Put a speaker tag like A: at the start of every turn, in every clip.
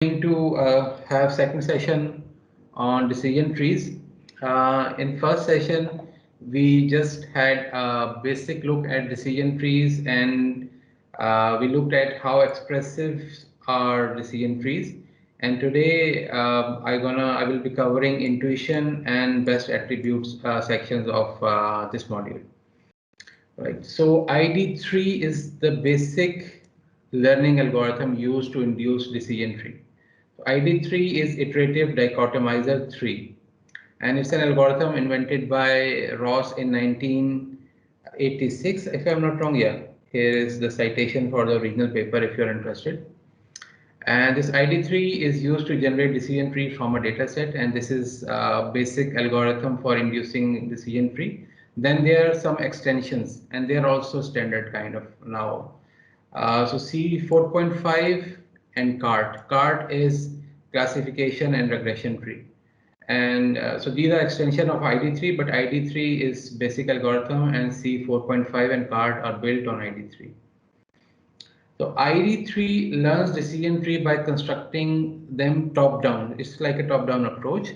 A: Going to have second session on decision trees. In first session, we just had a basic look at decision trees and we looked at how expressive are decision trees. And today, I will be covering intuition and best attributes sections of this module. Right. So ID3 is the basic learning algorithm used to induce decision tree. ID3 is iterative dichotomizer 3, and it's an algorithm invented by Ross in 1986, if I'm not wrong. Yeah, here is the citation for the original paper if you're interested. And this ID3 is used to generate decision tree from a data set, and this is a basic algorithm for inducing decision tree. Then there are some extensions, and they are also standard kind of now. So C 4.5 and CART. CART is classification and regression tree. And so these are extension of ID3, but ID3 is basic algorithm, and C 4.5 and CART are built on ID3. So ID3 learns decision tree by constructing them top down. It's like a top down approach,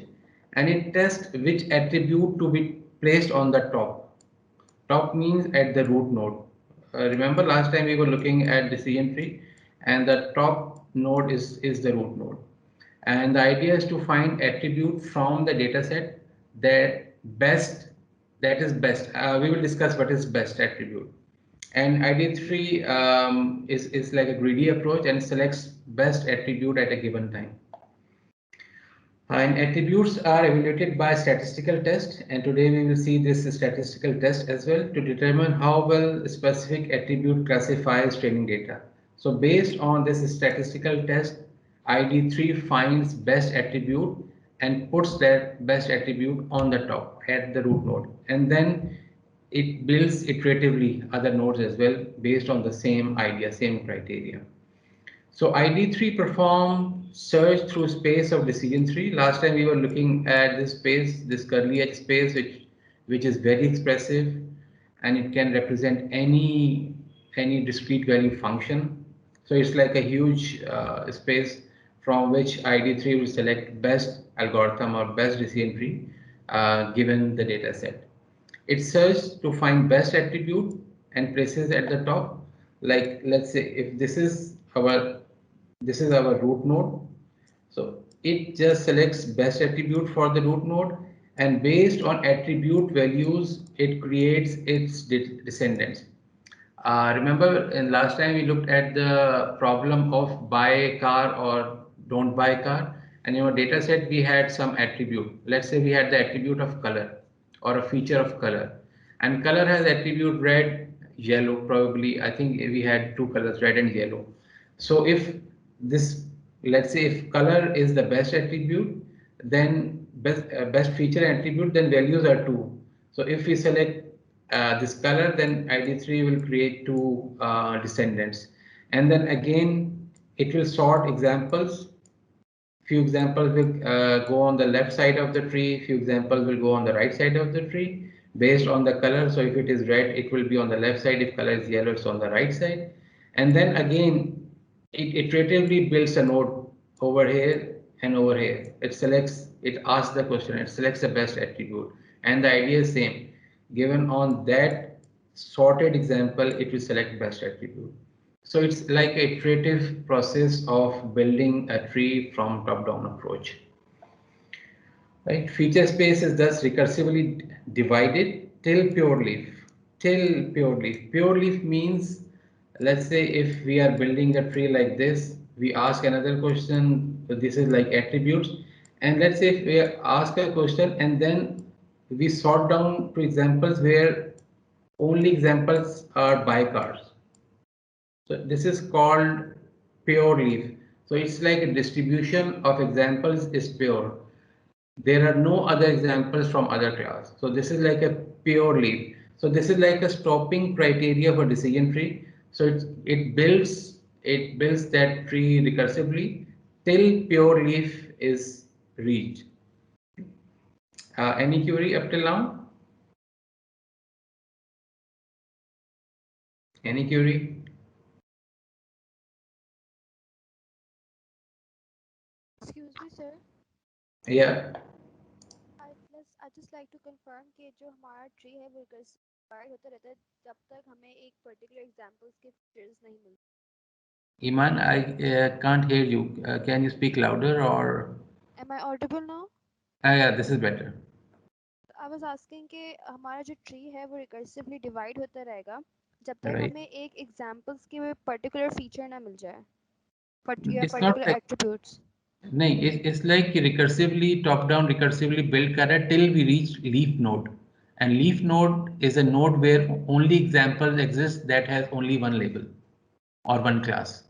A: and it tests which attribute to be placed on the top. Top means at the root node. Remember last time we were looking at decision tree, and the top node is the root node. And the idea is to find attribute from the data set that best that is best. We will discuss what is best attribute. And ID3 is like a greedy approach and selects best attribute at a given time. And attributes are evaluated by statistical test, and today we will see this statistical test as well to determine how well a specific attribute classifies training data. So based on this statistical test, ID3 finds best attribute and puts that best attribute on the top at the root node, and then it builds iteratively other nodes as well based on the same idea, same criteria. So ID3 perform search through space of decision tree. Last time we were looking at this space, this curly H space, which is very expressive, and it can represent any discrete value function. So it's like a huge space from which ID3 will select best algorithm or best decision tree given the data set. It searches to find best attribute and places at the top. Like let's say if this is our root node. So it just selects best attribute for the root node, and based on attribute values, it creates its descendants. Remember, in last time we looked at the problem of buy a car or don't buy a car, and in our data set we had some attribute. Let's say we had the attribute of color or a feature of color, and color has attribute red, yellow. Probably, I think we had two colors, red and yellow. So if this, let's say if color is the best attribute, then best feature attribute, then values are two. So if we select this color, then ID3 will create two descendants. And then again, it will sort examples. Few examples will go on the left side of the tree, few examples will go on the right side of the tree based on the color. So if it is red, it will be on the left side. If color is yellow, it's on the right side. And then again, it iteratively builds a node over here and over here. It asks the question, it selects the best attribute. And the idea is same. Given on that sorted example, it will select best attribute. So it's like a iterative process of building a tree from top-down approach. Right? Feature space is thus recursively divided till pure leaf. Till pure leaf. Pure leaf means, let's say if we are building a tree like this, we ask another question, this is like attributes. And let's say if we ask a question and then we sort down to examples where only examples are by cars. So this is called pure leaf. So it's like a distribution of examples is pure. There are no other examples from other class. So this is like a pure leaf. So this is like a stopping criteria for decision tree. So it builds that tree recursively till pure leaf is reached. Any query up till now? Any query?
B: Excuse me, sir.
A: Yeah.
B: I just like to confirm कि जो हमारा tree है वो recursive divide होता रहता है जब तक हमें एक particular examples के features नहीं मिलते.
A: Iman, I can't hear you. Can you speak louder or?
B: Am I audible now?
A: Yeah, this is better.
B: I was asking कि हमारा जो ट्री है वो रिकर्सिवली डिवाइड होता रहेगा जब तक
A: Right.
B: हमें एक एग्जांपल्स की पर्टिकुलर फीचर ना मिल जाए या
A: It's not
B: particular
A: like,
B: attributes.
A: no, it's like recursively, top-down recursively build kara till we reach leaf node. And leaf node is a node where only examples exist that has only one label or one class.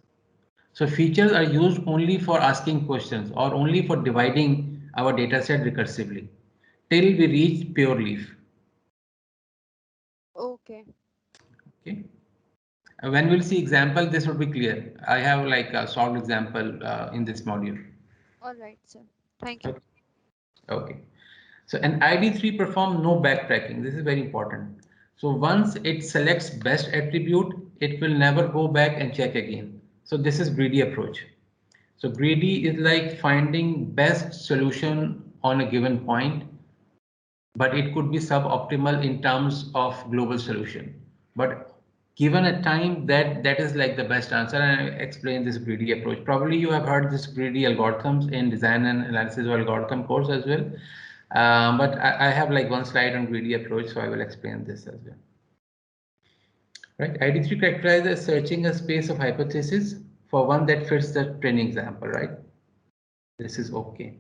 A: So features are used only for asking questions or only for dividing our dataset recursively till we reach pure leaf.
B: Okay.
A: Okay. When we'll see example, this would be clear. I have like a solved example in this module.
B: All right, sir. Thank you.
A: Okay. Okay. So an ID3 perform no backtracking. This is very important. So once it selects best attribute, it will never go back and check again. So this is greedy approach. So greedy is like finding best solution on a given point, but it could be suboptimal in terms of global solution. But given a time, that is like the best answer. And I explain this greedy approach. Probably you have heard this greedy algorithms in design and analysis of algorithm course as well. But I have like one slide on greedy approach, so I will explain this as well. Right? ID3 characterizes searching a space of hypothesis for one that fits the training example, right? This is okay.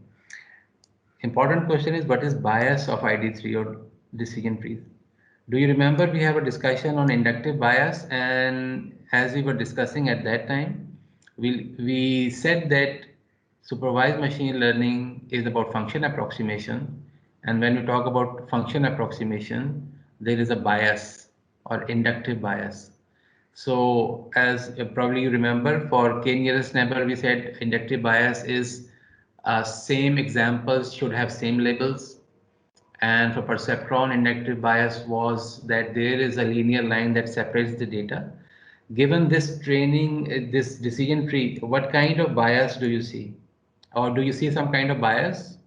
A: Important question is, what is bias of ID3 or decision trees? Do you remember we have a discussion on inductive bias, and as we were discussing at that time, we said that supervised machine learning is about function approximation, and when we talk about function approximation, there is a bias or inductive bias. So as probably you remember, for k-nearest neighbor, we said inductive bias is same examples should have same labels. And for perceptron, inductive bias was that there is a linear line that separates the data. Given this training, this decision tree, what kind of bias do you see? Or do you see some kind of bias?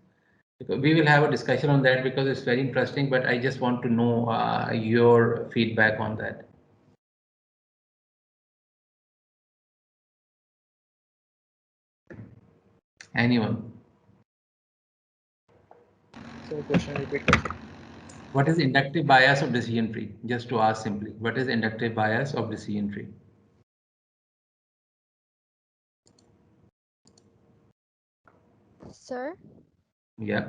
A: Because we will have a discussion on that because it's very interesting, but I just want to know your feedback on that. Anyone?
C: So question, repeat question.
A: What is inductive bias of decision tree? Just to ask simply, what is inductive bias of decision tree?
B: Sir,
A: Yeah.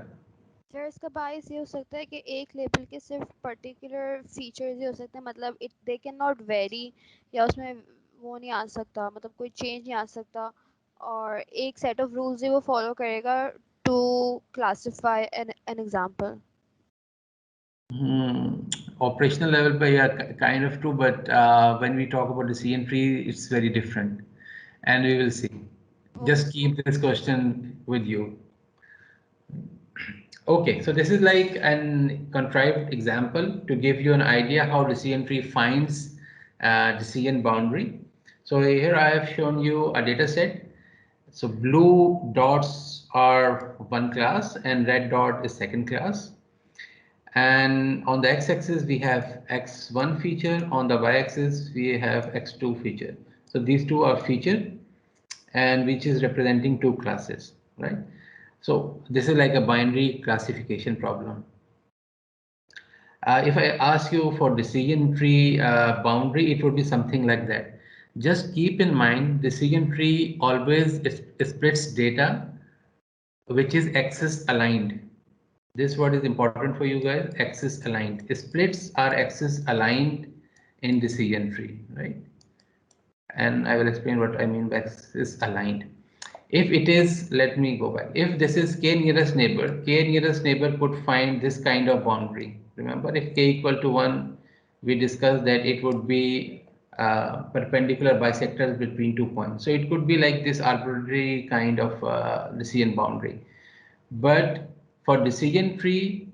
B: Sir इसका बायस ये हो सकता है कि एक label के सिर्फ particular features ही हो सकते हैं मतलब it they can not very या उसमें वो नहीं आ सकता मतलब कोई चेंज नहीं आ सकता और एक सेट ऑफ रूल्स ही वो फॉलो करेगा to classify an example.
A: Operational level, but yeah, kind of true. But when we talk about the decision tree, it's very different, and we will see.
B: Okay
A: Just keep this question with you. Okay, so this is like an contrived example to give you an idea how decision tree finds decision boundary. So here I have shown you a data set. So blue dots are one class and red dot is second class. And on the x-axis we have x1 feature, on the y-axis we have x2 feature. So these two are feature and which is representing two classes, right? So this is like a binary classification problem. If I ask you for decision tree boundary, it would be something like that. Just keep in mind, decision tree always splits data which is axis aligned. This word is important for you guys, axis aligned. Splits are axis aligned in decision tree, right? And I will explain what I mean by axis aligned. If it is, let me go back. If this is k nearest neighbor could find this kind of boundary. Remember, if k equal to 1, we discussed that it would be perpendicular bisectors between 2 points. So it could be like this arbitrary kind of decision boundary. But for decision tree,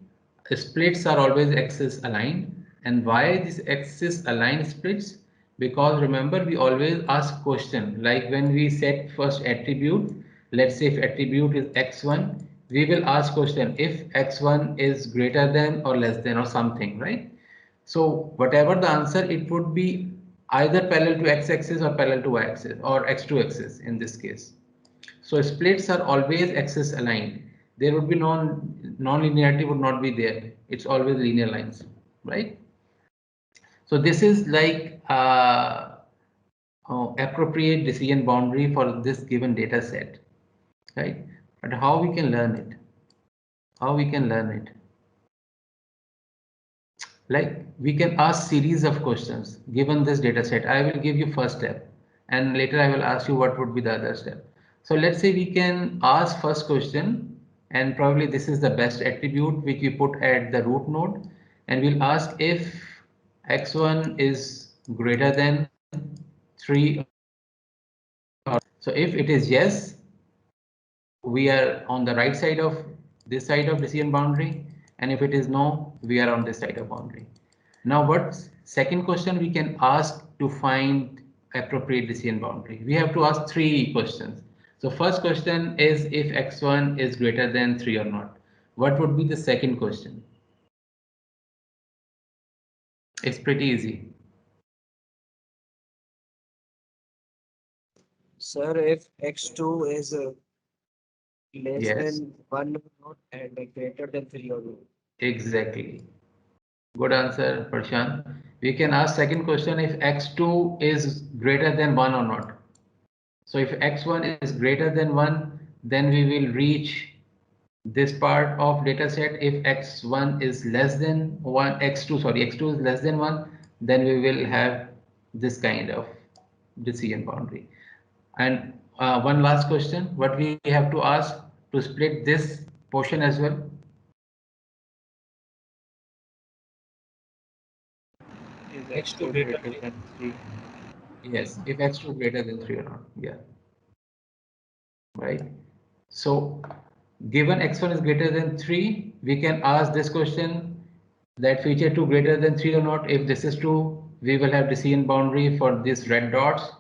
A: splits are always axis aligned. And why this axis aligned splits? Because remember, we always ask question, like when we set first attribute, let's say if attribute is x1, we will ask question if x1 is greater than or less than or something, right? So whatever the answer, it would be either parallel to x-axis or parallel to y-axis or x2 axis in this case. So splits are always axis aligned. There would be non-linearity would not be there. It's always linear lines, right? So this is like appropriate decision boundary for this given data set, right? But how we can learn it? How we can learn it? Like we can ask series of questions given this data set. I will give you first step and later I will ask you what would be the other step. So let's say we can ask first question, and probably this is the best attribute which we put at the root node, and we'll ask if x1 is greater than 3. So if it is yes, we are on the right side of this side of decision boundary, and if it is no, we are on this side of boundary. Now what second question we can ask to find appropriate decision boundary? We have to ask three questions. So first question is if x1 is greater than 3 or not. What would be the second question? It's pretty easy.
C: Sir, if x2 is less
A: Yes,
C: than 1 or not and greater than 3 or not.
A: exactly. Good answer, Prashant. We can ask second question if x2 is greater than 1 or not. So if x1 is greater than 1, then we will reach this part of data set. If x1 is less than 1, x2 is less than 1, then we will have this kind of decision boundary. And one last question, what we have to ask to split this portion as well?
C: Is
D: X2
C: x2
D: greater
C: greater
D: than
C: than 3?
A: Yes, if x2 greater than 3 or not. Yeah, right. So given x1 is greater than 3, we can ask this question, that feature 2 greater than 3 or not. If this is true, we will have decision boundary for these red dots.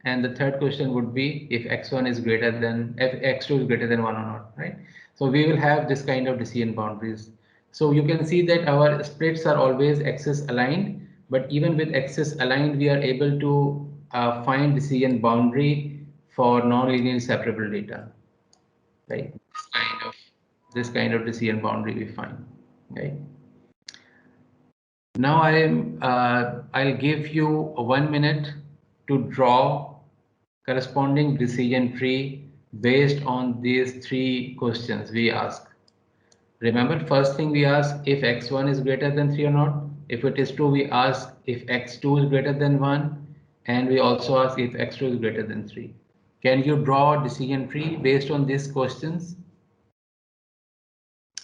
A: And the third question would be if x1 is greater than, if x2 is greater than 1 or not, right? So we will have this kind of decision boundaries. So you can see that our splits are always axis aligned, but even with axis aligned, we are able to find decision boundary for non-linear separable data, right? This kind of decision boundary we find, right? Now I'll give you 1 minute to draw corresponding decision tree based on these three questions we ask. Remember, first thing we ask if x1 is greater than 3 or not. If it is true, we ask if x2 is greater than 1, and we also ask if x2 is greater than 3. Can you draw a decision tree based on these questions?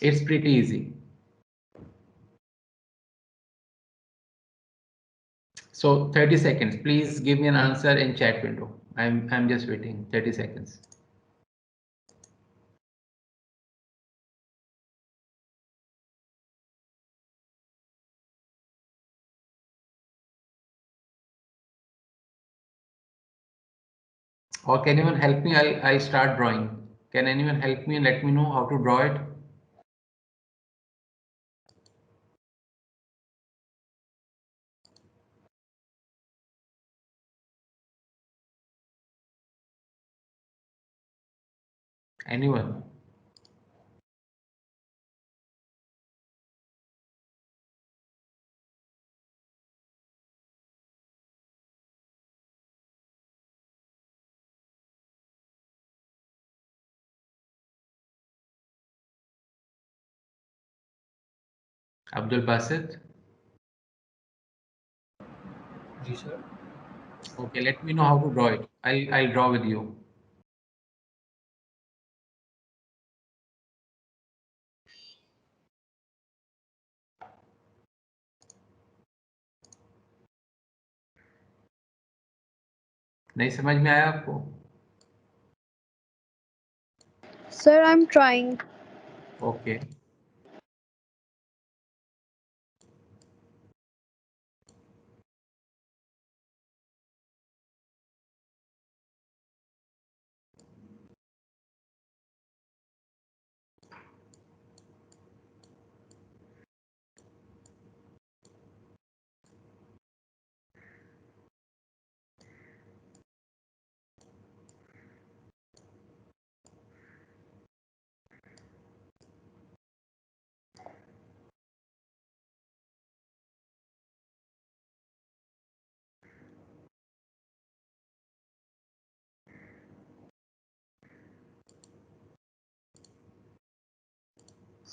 A: It's pretty easy. So 30 seconds. Please give me an answer in chat window. I'm just waiting. 30 seconds. Or can anyone help me? I'll start drawing. Can anyone help me and let me know how to draw it? Anyone? Abdul Basit?
D: G, sir.
A: Okay, let me know how to draw it. I'll draw with you. नहीं समझ में आया आपको?
B: Sir, I'm trying.
A: Okay.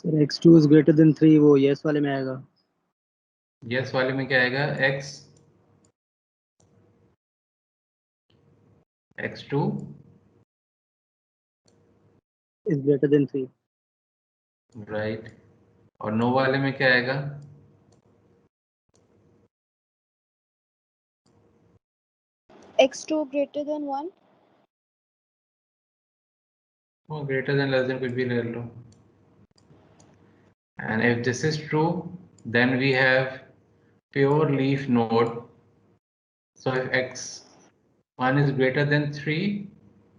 D: Sir x2 is greater than 3 वो yes वाले में आएगा.
A: Yes वाले में क्या आएगा? x2
D: is greater than 3.
A: Right. और नो वाले में क्या आएगा?
B: x2 greater than 1.
A: वो ग्रेटर देन लेस देन कुछ भी ले लो. And if this is true, then we have pure leaf node. So if x1 is greater than 3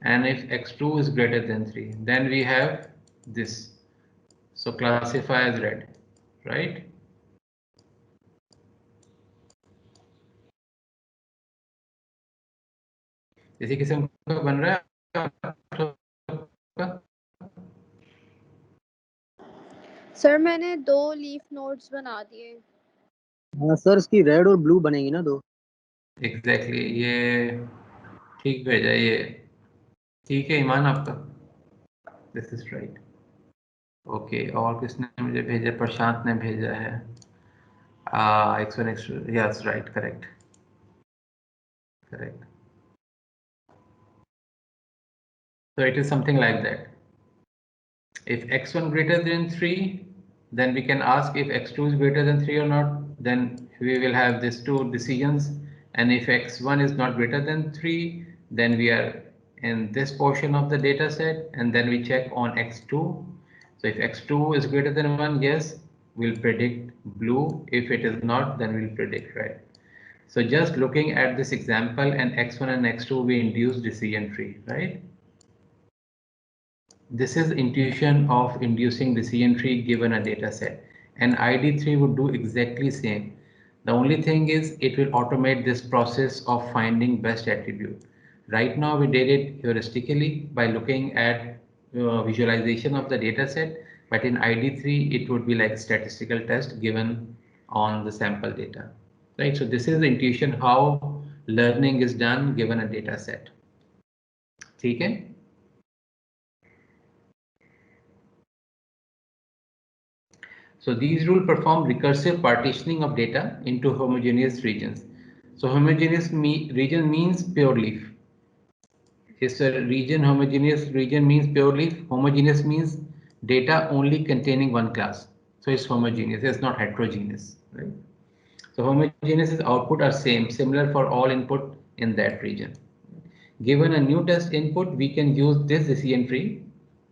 A: and if x2 is greater than 3, then we have this. So classify as red, right? इसी किस्म का बन रहा है.
B: Sir मैंने 2 leaf nodes बना दिए.
D: हाँ सर इसकी रेड और ब्लू बनेगी ना 2.
A: एग्जैक्टली ये ठीक भेजा. ये ठीक है ईमान आपका. This is right. ओके. और किसने मुझे भेजा? प्रशांत ने भेजा है. x1 x2. Yes right. Correct. So it is something like that. If x1 greater than 3, then we can ask if x2 is greater than 3 or not. Then we will have these two decisions. And if x1 is not greater than 3, then we are in this portion of the data set, and then we check on x2. So if x2 is greater than 1, yes, we'll predict blue. If it is not, then we'll predict red. So just looking at this example and x1 and x2, we induce decision tree, right? This is intuition of inducing decision tree given a data set, and ID3 would do exactly same. The only thing is it will automate this process of finding best attribute. Right now we did it heuristically by looking at visualization of the data set, but in ID3 it would be like statistical test given on the sample data. Right, so this is the intuition how learning is done given a data set. ठीक है. So these rules perform recursive partitioning of data into homogeneous regions. So homogeneous region means pure leaf. Yes, a region, homogeneous region means pure leaf. Homogeneous means data only containing one class. So it's homogeneous, it's not heterogeneous, right? So homogeneous output are similar for all input in that region. Given a new test input, we can use this decision tree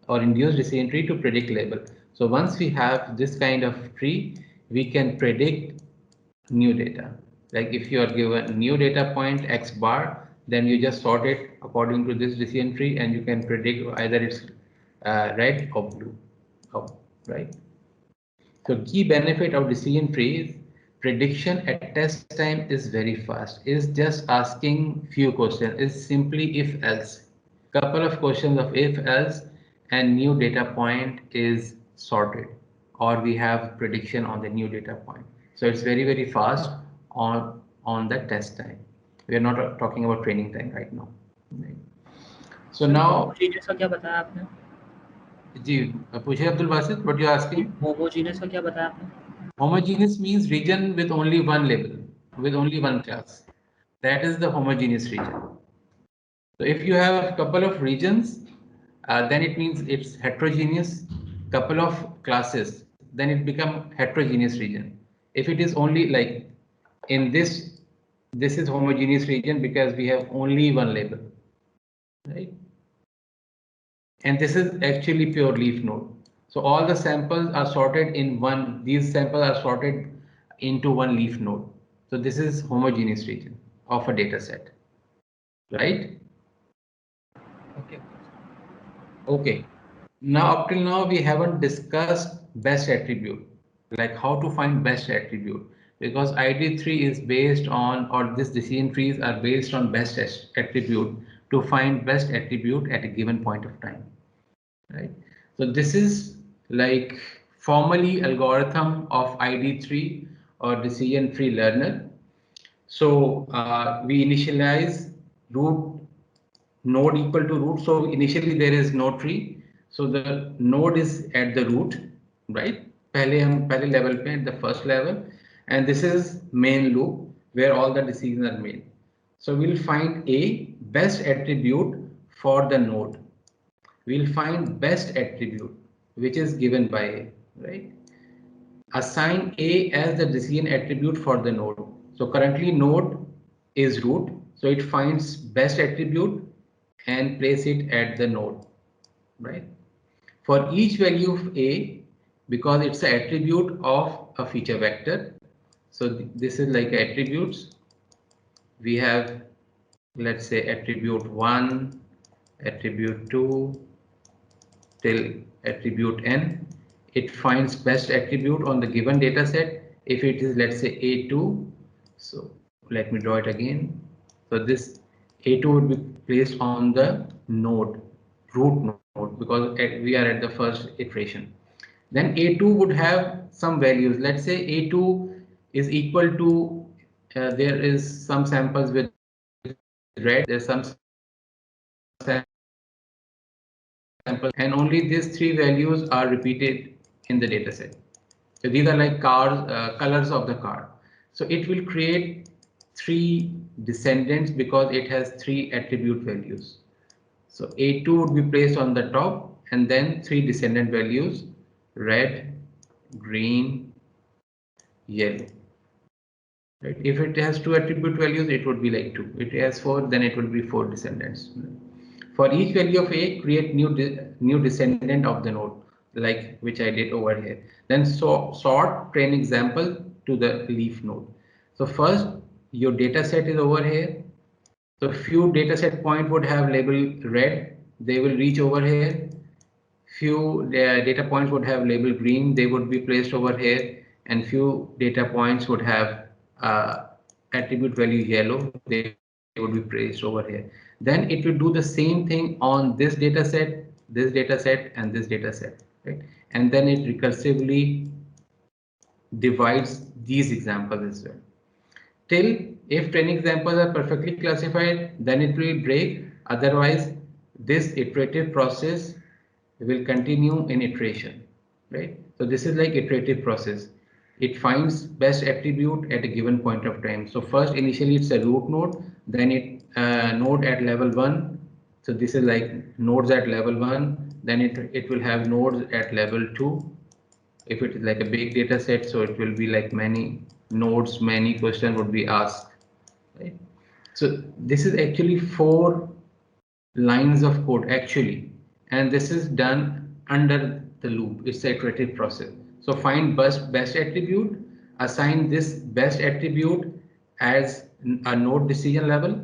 A: or induced decision tree to predict label. So once we have this kind of tree, we can predict new data. Like if you are given new data point X bar, then you just sort it according to this decision tree and you can predict either it's red or blue, right? So key benefit of decision tree is prediction at test time is very fast. Is just asking few questions. Is simply if else. Couple of questions of if else and new data point is sorted, or we have prediction on the new data point. So it's very fast on the test time. We are not talking about training time right now. So now
E: homogeneous का क्या बताया आपने?
A: जी पूछिए Abdul Basit, what you are asking?
E: Homogeneous का क्या बताया आपने?
A: Homogeneous means region with only one label, with only one class. That is the homogeneous region. So if you have a couple of regions, then it means it's heterogeneous. Couple of classes, then it become heterogeneous region. If it is only like in this is homogeneous region because we have only one label, right? And this is actually pure leaf node. So all the samples are sorted in one, these samples are sorted into one leaf node. So this is homogeneous region of a data set, right?
E: Okay.
A: Okay. Now up till now we haven't discussed best attribute, like how to find best attribute, because ID3 is based on, or this decision trees are based on best attribute to find best attribute at a given point of time. Right. So this is like formally algorithm of ID3 or decision tree learner. So we initialize root node equal to root. So initially there is no tree. So the node is at the root. right? पहले level पे, the first level, and this is main loop where all the decisions are made. So we'll find a best attribute for the node. We'll find best attribute which is given by A, right? Assign A as the decision attribute for the node. So currently node is root, so it finds best attribute and place it at the node, right? For each value of A, because it's an attribute of a feature vector, so this is like attributes. We have, let's say, attribute 1, attribute 2, till attribute n. It finds best attribute on the given data set. If it is, let's say, A2, so let me draw it again. So this A2 would be placed on the node, root node, because we are at the first iteration. Then A2 would have some values. Let's say A2 is equal to, there is some samples with red, there's some samples, and only these three values are repeated in the data set. So these are like colors of the car. So it will create three descendants because it has three attribute values. So A2 would be placed on the top and then three descendant values, red, green, yellow. Right? If it has two attribute values, it would be like 2. It has 4, then it will be 4 descendants. For each value of A, create new descendant of the node, like which I did over here. Then sort train example to the leaf node. So first, your data set is over here. So few data set point would have label red, they will reach over here. Few data points would have label green, they would be placed over here, and few data points would have attribute value yellow, they would be placed over here. Then it will do the same thing on this data set, and this data set, right? And then it recursively divides these examples as well. Till if training examples are perfectly classified, then it will break. Otherwise, this iterative process will continue in iteration, right? So this is like iterative process. It finds best attribute at a given point of time. So first, initially it's a root node, then it node at level 1. So this is like nodes at level 1. Then it will have nodes at level 2. If it is like a big data set, so it will be like many nodes, many questions would be asked, right? So this is actually 4 lines of code actually, and this is done under the loop. It's an iterative process. So find best attribute, assign this best attribute as a node decision level,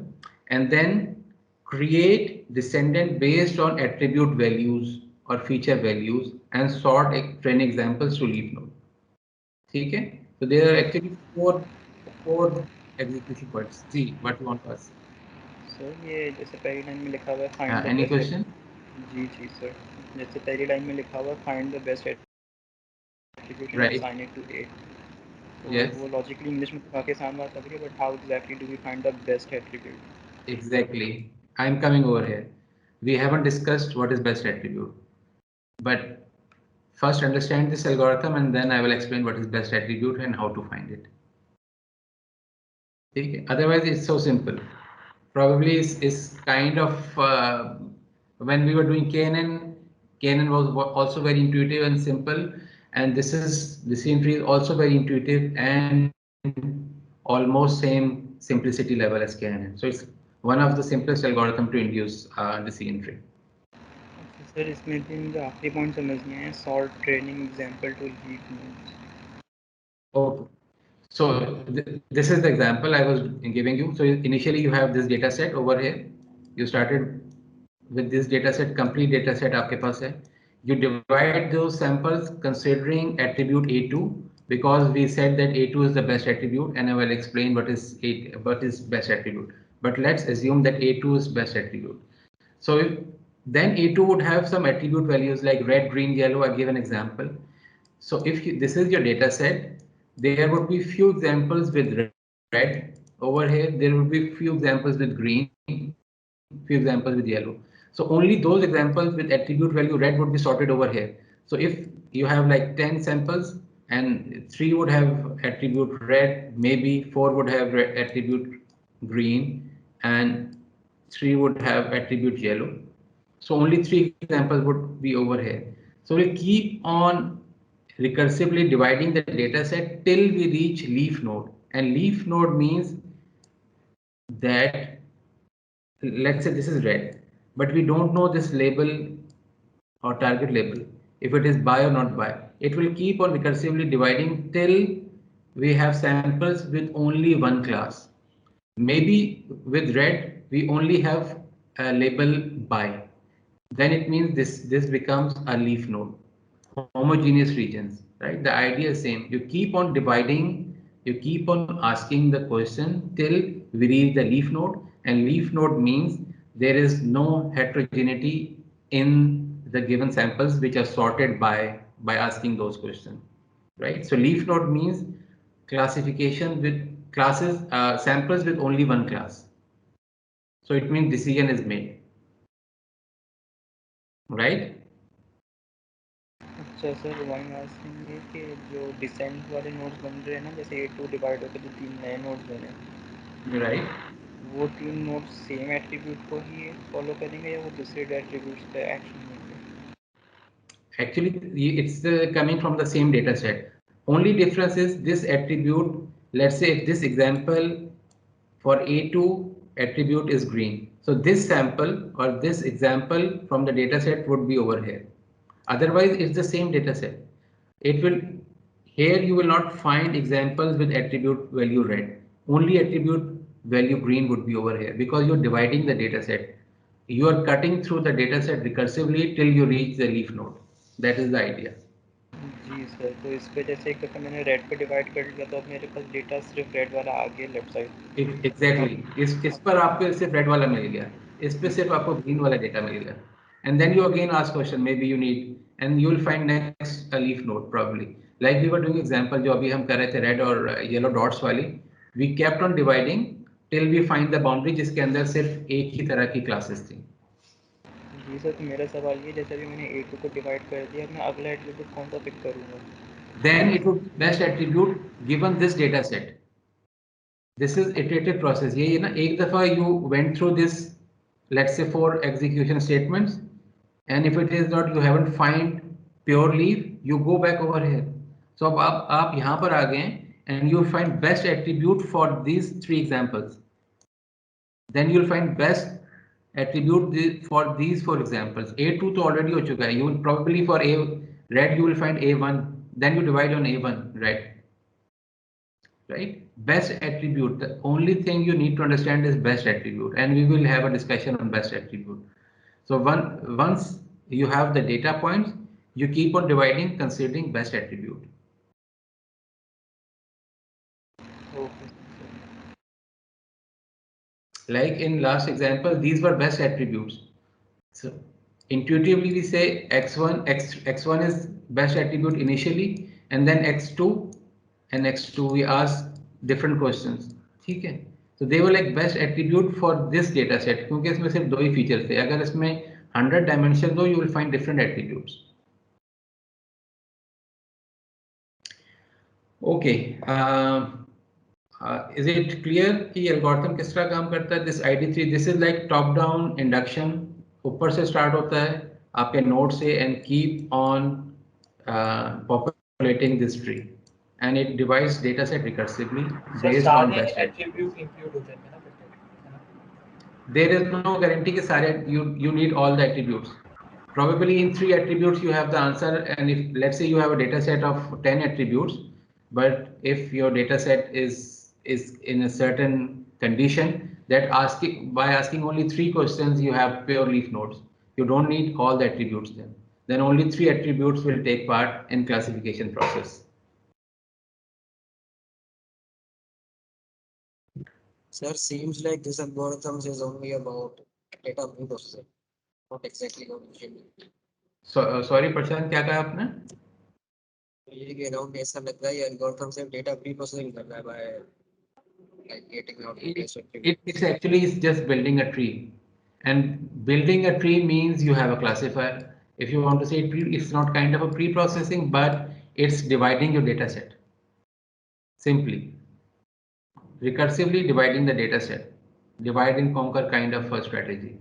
A: and then create descendant based on attribute values or feature values and sort train examples to leaf node. Okay, so there are actually four execution points. See what you want to ask.
E: Sir ये जैसे पहली line में लिखा हुआ है find the
A: Any
E: best
A: question?
E: जी जी sir जैसे पहली लाइन में लिखा हुआ है find the best attribute and
A: Right.
E: Assign it to a तो
A: Yes.
E: वो लॉजिकली इंग्लिश में काफ़ी आसान बात लग रही है but how exactly do we find the best attribute
A: Exactly. I'm coming over here. We haven't discussed what is best attribute, but first understand this algorithm and then I will explain what is best attribute and how to find it. Okay. Otherwise, it's so simple. Probably is kind of when we were doing KNN was also very intuitive and simple, and this decision tree is also very intuitive and almost same simplicity level as KNN. So it's one of the simplest algorithm to induce decision tree.
E: Sir इसमें भी मुझे आखिरी point समझ नहीं आया sort training example to leaf nodes
A: Okay. So this is the example I was giving you. So initially you have this data set over here. You started with this data set, complete data set आपके पास है. You divide those samples considering attribute A2 because we said that A2 is the best attribute, and I will explain what is best attribute. But let's assume that A2 is best attribute. So then A2 would have some attribute values like red, green, yellow. I give an example. So if this is your data set, there would be few examples with red over here. There would be few examples with green, few examples with yellow. So only those examples with attribute value red would be sorted over here. So if you have like 10 samples and 3 would have attribute red, maybe 4 would have attribute green, and 3 would have attribute yellow. So only 3 examples would be over here. So we'll keep on recursively dividing the data set till we reach leaf node. And leaf node means that, let's say this is red, but we don't know this label or target label, if it is buy or not buy. It will keep on recursively dividing till we have samples with only one class. Maybe with red, we only have a label buy. Then it means this becomes a leaf node, homogeneous regions, right? The idea is same. You keep on dividing, you keep on asking the question till we reach the leaf node, and leaf node means there is no heterogeneity in the given samples which are sorted by asking those questions, right? So leaf node means classification with classes, samples with only one class. So it means decision is made, right?
E: अच्छा sir, वही asking है कि जो decent वाले nodes बन रहे हैं ना, जैसे A2 डिवाइड होकर जो 3 नए नोड्स बने,
A: Right.
E: वो 3 नोड्स सेम एट्रीब्यूट को ही फॉलो करेंगे या वो दूसरे एट्रीब्यूट्स पे एक्शन लेंगे?
A: Actually, it's coming from the same data set. Only difference is this attribute. Let's say if this example for A2 attribute is green. So this sample or this example from the data set would be over here. Otherwise, it's the same data set. It will, here you will not find examples with attribute value red. Only attribute value green would be over here because you're dividing the data set. You are cutting through the data set recursively till you reach the leaf node. That is the idea.
E: Ji sir, तो इस पे जैसे एक दफ़ा मैंने red पे divide कर लिया तो अब मेरे पास डेटा सिर्फ रेड वाला आ गया लेफ्ट साइड।
A: Exactly. इस पर आपको सिर्फ रेड वाला मिल गया, इस पे सिर्फ आपको ग्रीन वाला डेटा मिल गया. And then you again ask question, maybe you need, and you will find next a leaf node probably. Like we were doing example जो अभी हम कर रहे थे रेड और येलो डॉट्स वाली, we kept on dividing till we find the boundary जिसके अंदर सिर्फ एक ही तरह की क्लासेस थी.
E: जी सर, तो मेरा सवाल ये, जैसे अभी मैंने A2 को डिवाइड कर दिया, मैं अगला एट्रीब्यूट कौन सा पिक करूँगा?
A: Then it would be best attribute given this data set. This is iterative process. ये ना एक दफा you went through this, let's say 4 execution statements, and if it is not, you haven't find pure leaf, you go back over here. So अब आप यहाँ पर आ गए and you find best attribute for these 3 examples. Then you'll find best attribute for these 4 examples. A2 तो already हो चुका है. You will probably for A red you will find A1. Then you divide on A1 red. Right? Best attribute. The only thing you need to understand is best attribute, and we will have a discussion on best attribute. So once you have the data points, you keep on dividing considering best attribute.
E: Okay.
A: Like in last example, these were best attributes. So intuitively we say x1 is best attribute initially, and then x2 and x2 we ask different questions. ठीक है? So they were like best attribute for this data set क्योंकि इसमें सिर्फ 2 ही feature थे. अगर इसमें 100 dimension दो, you will find different attributes. Okay. Is it clear कि algorithm किस तरह काम करता है? This ID3, this is like top down induction. ऊपर से start होता है आपके node से and keep on populating this tree, and it divides data set recursively based on best
C: attribute include होते हैं ना फिर?
A: There is no guarantee कि सारे you need all the attributes. Probably in 3 attributes you have the answer, and if let's say you have a data set of 10 attributes, but if your data set is in a certain condition that asking only 3 questions you have pure leaf nodes. You don't need all the attributes then only 3 attributes will take part in classification process.
C: Sir, seems like this algorithms is only about data processing, not exactly what it should be.
A: So sorry प्रशांत, क्या कहा आपने?
C: ये कि around ऐसा लग रहा है ये algorithm सिर्फ data pre-processing कर रहा है by like getting out the best attribute.
A: It's actually just building a tree, and building a tree means you have a classifier, If you want to say it's not kind of a pre-processing, but it's dividing your data set. Simply, recursively dividing the data set. Divide and conquer kind of a strategy.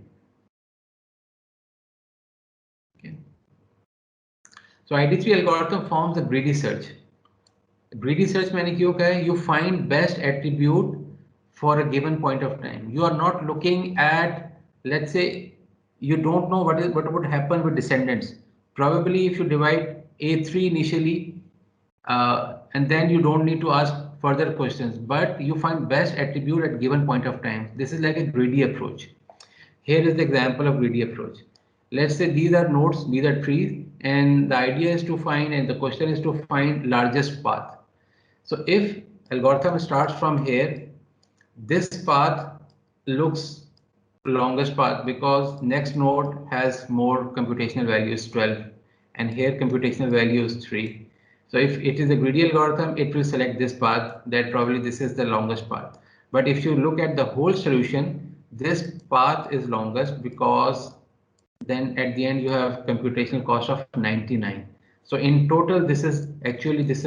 A: Okay. So ID3 algorithm forms a greedy search. Greedy search meaning you find best attribute for a given point of time. You are not looking at, let's say, you don't know what would happen with descendants. Probably if you divide A3 initially, and then you don't need to ask further questions, but you find best attribute at given point of time. This is like a greedy approach. Here is the example of greedy approach. Let's say these are nodes, these are trees, and the idea is to find, and the question is to find largest path. So if algorithm starts from here, this path looks longest path because next node has more computational values 12 and here computational value is 3. So if it is a greedy algorithm, it will select this path that probably this is the longest path. But if you look at the whole solution, this path is longest because then at the end you have computational cost of 99. So in total, this is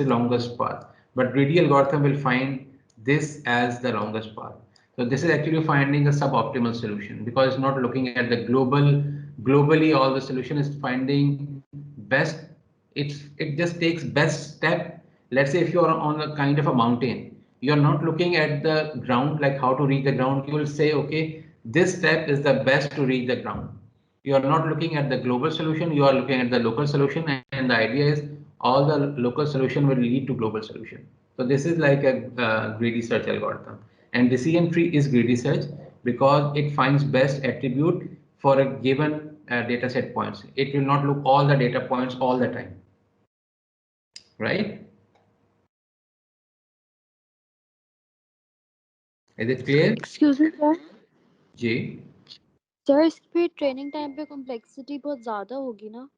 A: longest path, but greedy algorithm will find this as the longest path. So this is actually finding a suboptimal solution because it's not looking at the globally all the solution is finding best. It just takes best step. Let's say if you are on a kind of a mountain, you're not looking at the ground, like how to reach the ground. You will say, okay, this step is the best to reach the ground. You are not looking at the global solution, you are looking at the local solution, and the idea is all the local solution will lead to global solution. So this is like a greedy search algorithm, and decision tree is greedy search because it finds best attribute for a given data set points. It will not look all the data points all the time, right? Is it clear?
B: Excuse me, sir.
A: J?
B: Sir इसकी training time पे complexity बहुत ज़्यादा होगी ना?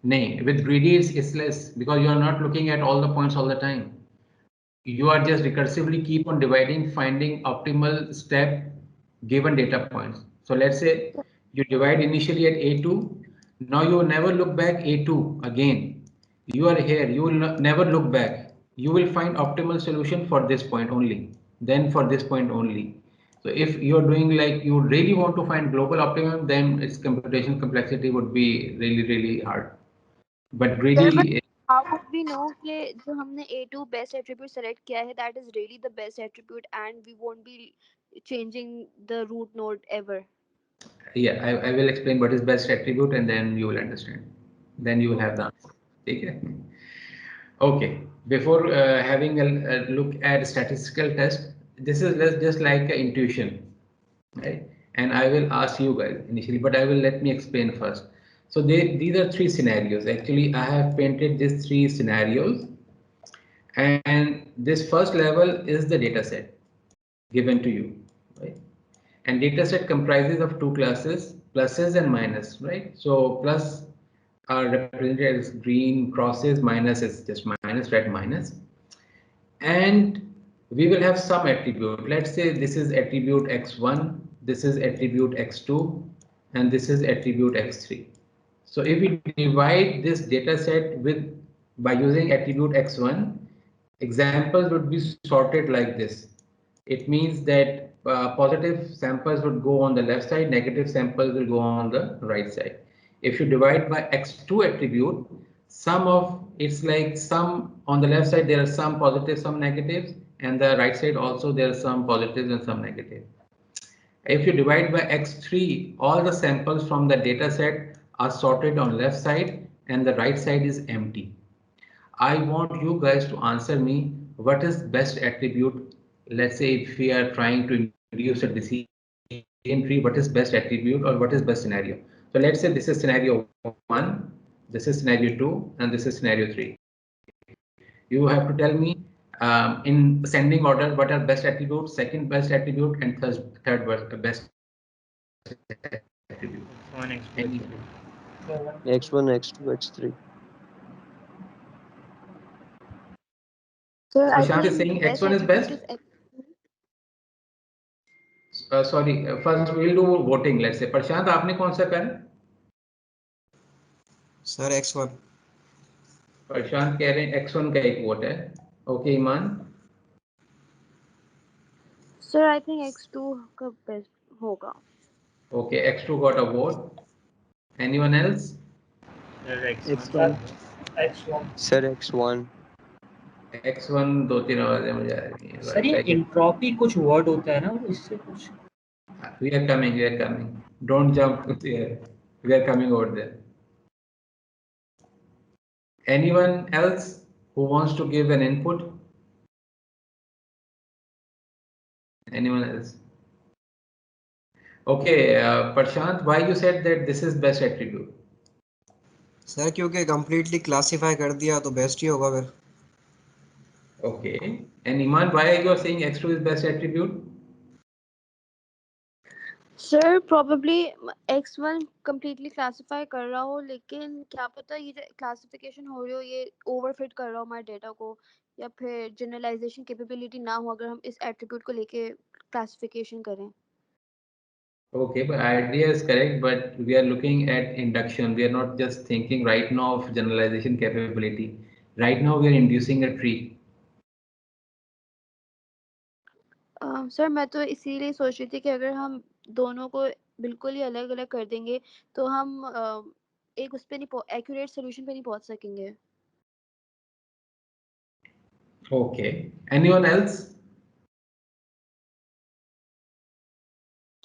A: Nay, with greedy it's less because you are not looking at all the points all the time. You are just recursively keep on dividing, finding optimal step given data points. So let's say you divide initially at A2. Now you will never look back A2 again. You are here. You will never look back. You will find optimal solution for this point only. Then for this point only. So if you're doing like you really want to find global optimum, then its computation complexity would be really hard. But greedy.
B: How would we know कि जो हमने A2 best attribute select किया है that is really the best attribute and we won't be changing the root node ever?
A: Yeah, I will explain what is best attribute and then you will understand. Then you will have the answer. Okay. Okay. Before having a look at statistical test, this is just like an intuition, right? And I will ask you guys initially, but I will let me explain first. So these are three scenarios. Actually, I have painted these three scenarios, and this first level is the data set given to you, right? And data set comprises of two classes, pluses and minus, right? So plus are represented as green crosses, minus is just minus, red minus. And we will have some attribute. Let's say this is attribute x1, this is attribute x2, and this is attribute x3. So if we divide this data set by using attribute x1, examples would be sorted like this. It means that positive samples would go on the left side, negative samples will go on the right side. If you divide by x2 attribute, some of it's like some on the left side there are some positives, some negatives, and the right side also there are some positives and some negatives. If you divide by x3, all the samples from the data set are sorted on left side and the right side is empty. I want you guys to answer me what is best attribute. Let's say if we are trying to introduce a decision tree, what is best attribute or what is best scenario? So let's say this is scenario 1, this is scenario 2, and this is scenario 3. You have to tell me in ascending order what are best attribute, second best attribute, and third best attribute.
E: X1,
A: Any-
D: X1, X2, X3.
B: So I
A: Prashant is
B: think
A: saying
B: best
A: X1 is
B: attribute
A: best.
B: is X.
A: Sorry, first we'll do voting. Let's say Prashant, आपने कौन सा करा?
C: Sir x1।
A: प्रशांत कह रहे हैं x1 का एक vote है। Okay Iman.
B: Sir I think x2 का बेस्ट होगा।
A: Okay x2 got a vote. Anyone else?
D: X1 sir X1
A: x1 दो तीन आवाजें मुझे आ रही हैं।
F: सर ये इंट्रोपी कुछ वर्ड होता है ना, इससे कुछ
A: We are coming, we are coming. Don't jump there. We are coming over there. Anyone else who wants to give an input? Anyone else? Okay, Prashant, why you said that this is best attribute?
C: Sir क्योंकि completely classify कर दिया तो best ही होगा फिर।
A: Okay, and Iman, why you are saying x2 is best attribute?
B: Sir probably x1 completely classify कर रहा हो, लेकिन क्या पता ये क्लासिफिकेशन हो रही हो ये ओवरफिट कर रहा हो हमारे डेटा को, या फिर जनरलाइजेशन कैपेबिलिटी ना हो अगर हम इस एट्रीब्यूट को लेके क्लासिफिकेशन करें।
A: Okay, but idea is correct, but we are looking at induction. We are not just thinking right now of generalization capability. Right now we are inducing a tree.
B: Sir मैं तो इसीलिए सोच रही थी कि अगर हम दोनों को बिल्कुल ही अलग अलग कर देंगे तो हम एक उस पे नहीं एक्यूरेट सोल्यूशन पे नहीं पहुंच सकेंगे।
A: Okay. Anyone else?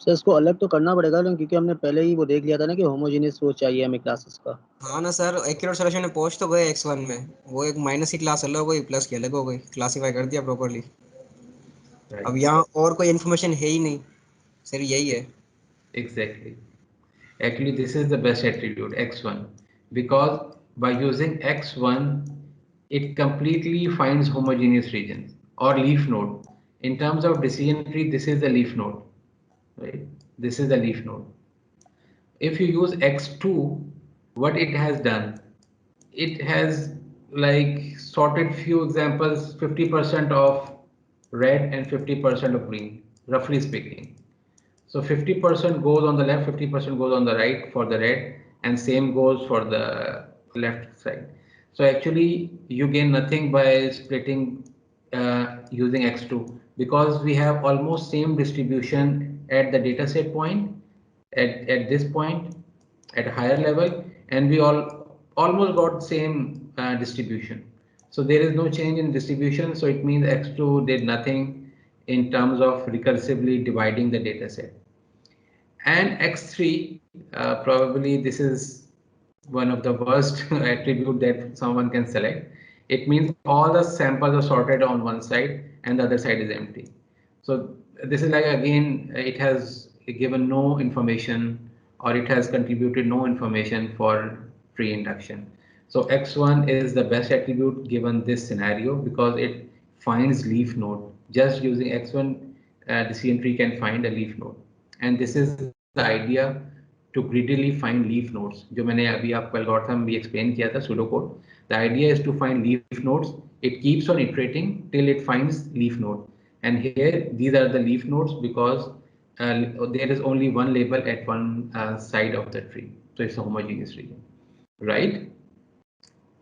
G: सर इसको अलग तो करना पड़ेगा क्योंकि हमने पहले ही वो देख लिया था ना कि होमोजेनियस वो चाहिए हमें क्लासेस का।
C: हाँ ना सर, एक्यूरेट सॉल्यूशन में पहुंच तो गए x1 में, वो एक माइनस की क्लास अलग हो गई, प्लस की अलग हो गई, क्लासिफाई कर दिया प्रॉपर्ली।
A: Right.
C: अब यहाँ और कोई इन्फॉर्मेशन है ही नहीं सर, यही है।
A: Exactly. Actually, this is the best attribute, x1, because by using x1, it completely finds homogeneous regions or leaf node. In terms of decision tree, this is the leaf node, right? This is the leaf node. If you use x2, what it has done, it has like sorted few examples, 50% of red and 50% of green, roughly speaking. So 50% goes on the left, 50% goes on the right for the red, and same goes for the left side. So actually you gain nothing by splitting using x2, because we have almost same distribution at the data set point, at this point, at a higher level, and we all almost got same distribution. So there is no change in distribution. So it means x2 did nothing in terms of recursively dividing the data set. And x3, probably this is one of the worst attribute that someone can select. It means all the samples are sorted on one side and the other side is empty. So this is like, again, it has given no information, or it has contributed no information for tree induction. So x1 is the best attribute given this scenario because it finds leaf node. Just using x1, decision tree can find a leaf node. And this is the idea to greedily find leaf nodes. जो मैंने अभी आपको algorithm भी explain किया था, pseudocode. The idea is to find leaf nodes. It keeps on iterating till it finds leaf node. And here, these are the leaf nodes because there is only one label at one side of the tree. So it's a homogeneous region, right?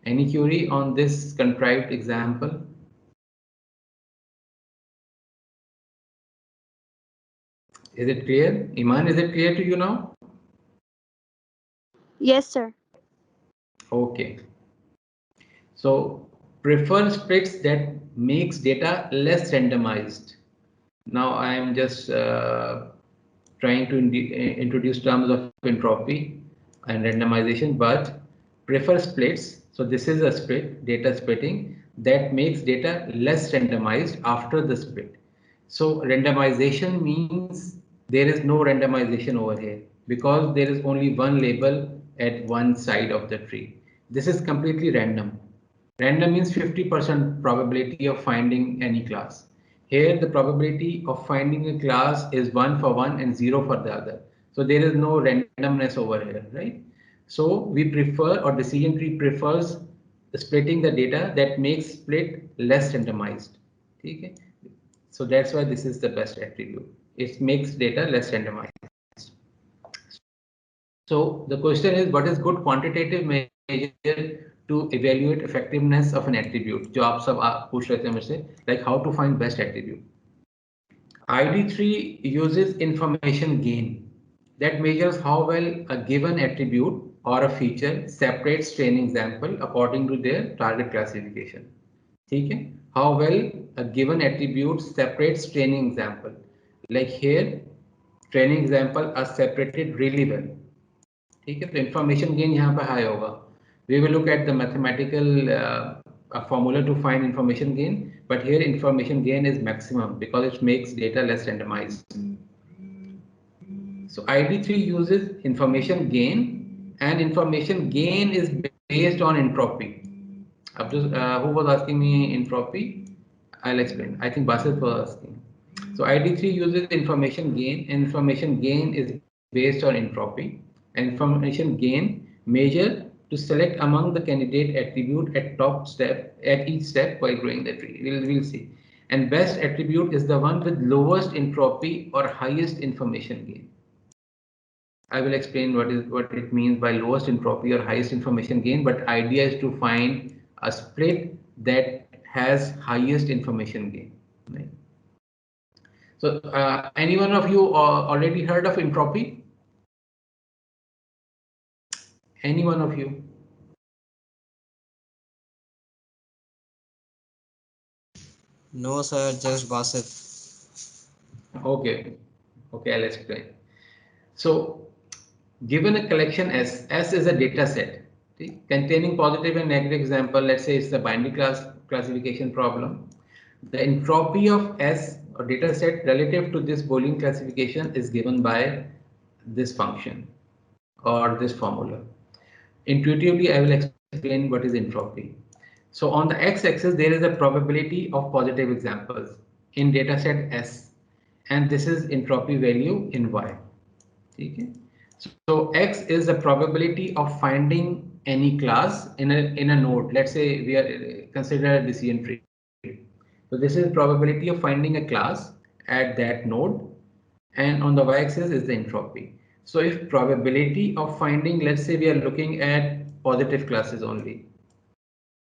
A: Any query on this contrived example? Is it clear? Iman, is it clear to you now?
B: Yes sir.
A: Okay. So prefer splits that makes data less randomized. Now I am just trying to introduce terms of entropy and randomization, but prefer splits. So this is a split, data splitting, that makes data less randomized after the split. So randomization means there is no randomization over here because there is only one label at one side of the tree. This is completely random. Random means 50% probability of finding any class. Here the probability of finding a class is 1 for one and 0 for the other. So there is no randomness over here, right? So we prefer, or decision tree prefers, splitting the data that makes split less randomized. Okay? So that's why this is the best attribute. It makes data less randomized. So the question is, what is good quantitative measure measure to evaluate effectiveness of an attribute. जो आप सब पूछ रहे थे मेरे से, like how to find best attribute. ID3 uses information gain that measures how well a given attribute or a feature separates training example according to their target classification. ठीक है? How well a given attribute separates training example. Like here, training example are separated really well. ठीक है? तो information gain यहाँ पे high होगा. We will look at the mathematical formula to find information gain, but here information gain is maximum because it makes data less randomized. So ID3 uses information gain, and information gain is based on entropy. Who was asking me entropy? I'll explain. I think Basit was asking. So ID3 uses information gain, and information gain is based on entropy. And information gain measure to select among the candidate attribute at each step while growing the tree. We'll see. And best attribute is the one with lowest entropy or highest information gain. I will explain what it means by lowest entropy or highest information gain, but idea is to find a split that has highest information gain. Right? So any one of you already heard of entropy? Any one of you?
C: No, sir, just Basit.
A: Okay, I'll explain. So, given a collection S is a data set containing positive and negative example. Let's say it's the binary classification problem. The entropy of S or data set relative to this Boolean classification is given by this function or this formula. Intuitively, I will explain what is entropy. So on the x-axis, there is a probability of positive examples in dataset S, and this is entropy value in Y. Okay. So x is the probability of finding any class in a node. Let's say we are consider a decision tree. So this is probability of finding a class at that node, and on the y-axis is the entropy. So if probability of finding, let's say we are looking at positive classes only,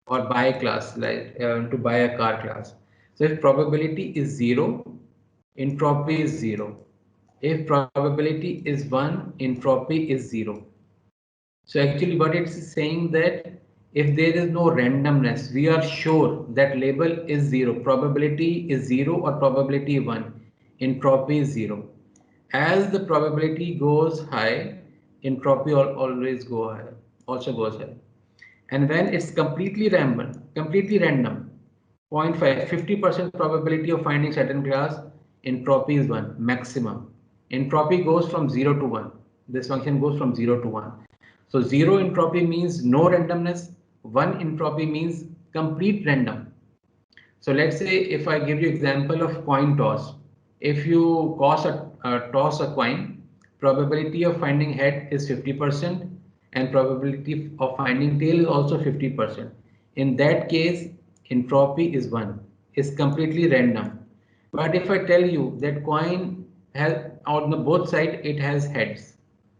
A: or buy class, like to buy a car class. So if probability is 0, entropy is 0. If probability is 1, entropy is 0. So actually what it's saying that if there is no randomness, we are sure that label is 0, probability is 0 or probability 1, entropy is 0. As the probability goes high, entropy always also goes high. And when it's completely random, 0.5, 50% probability of finding certain class, entropy is 1, maximum. Entropy goes from 0 to 1. This function goes from 0 to 1. So 0 entropy means no randomness. 1 entropy means complete random. So let's say if I give you example of coin toss. If you toss a coin, probability of finding head is 50% and probability of finding tail is also 50%. In that case, entropy is 1, is completely random. But if I tell you that coin has on the both sides it has heads,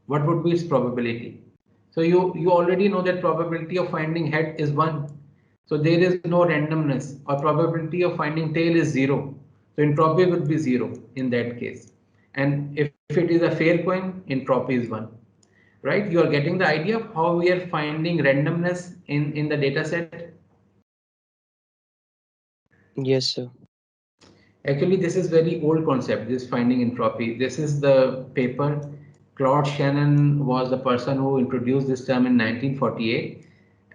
A: what would be its probability? So you already know that probability of finding head is 1. So there is no randomness, or probability of finding tail is 0. So entropy would be 0 in that case. And if it is a fair coin, entropy is 1. Right? You are getting the idea of how we are finding randomness in the data set?
D: Yes, sir.
A: Actually, this is very old concept, this finding entropy. This is the paper. Claude Shannon was the person who introduced this term in 1948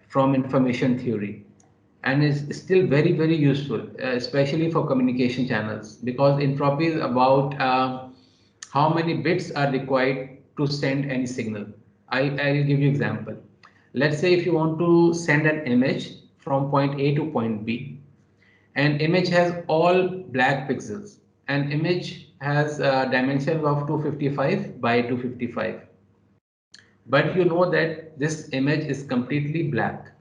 A: from information theory, and is still very, very useful, especially for communication channels, because entropy is about how many bits are required to send any signal. I'll give you example. Let's say if you want to send an image from point A to point B, an image has all black pixels. An image has dimensions of 255 by 255. But you know that this image is completely black.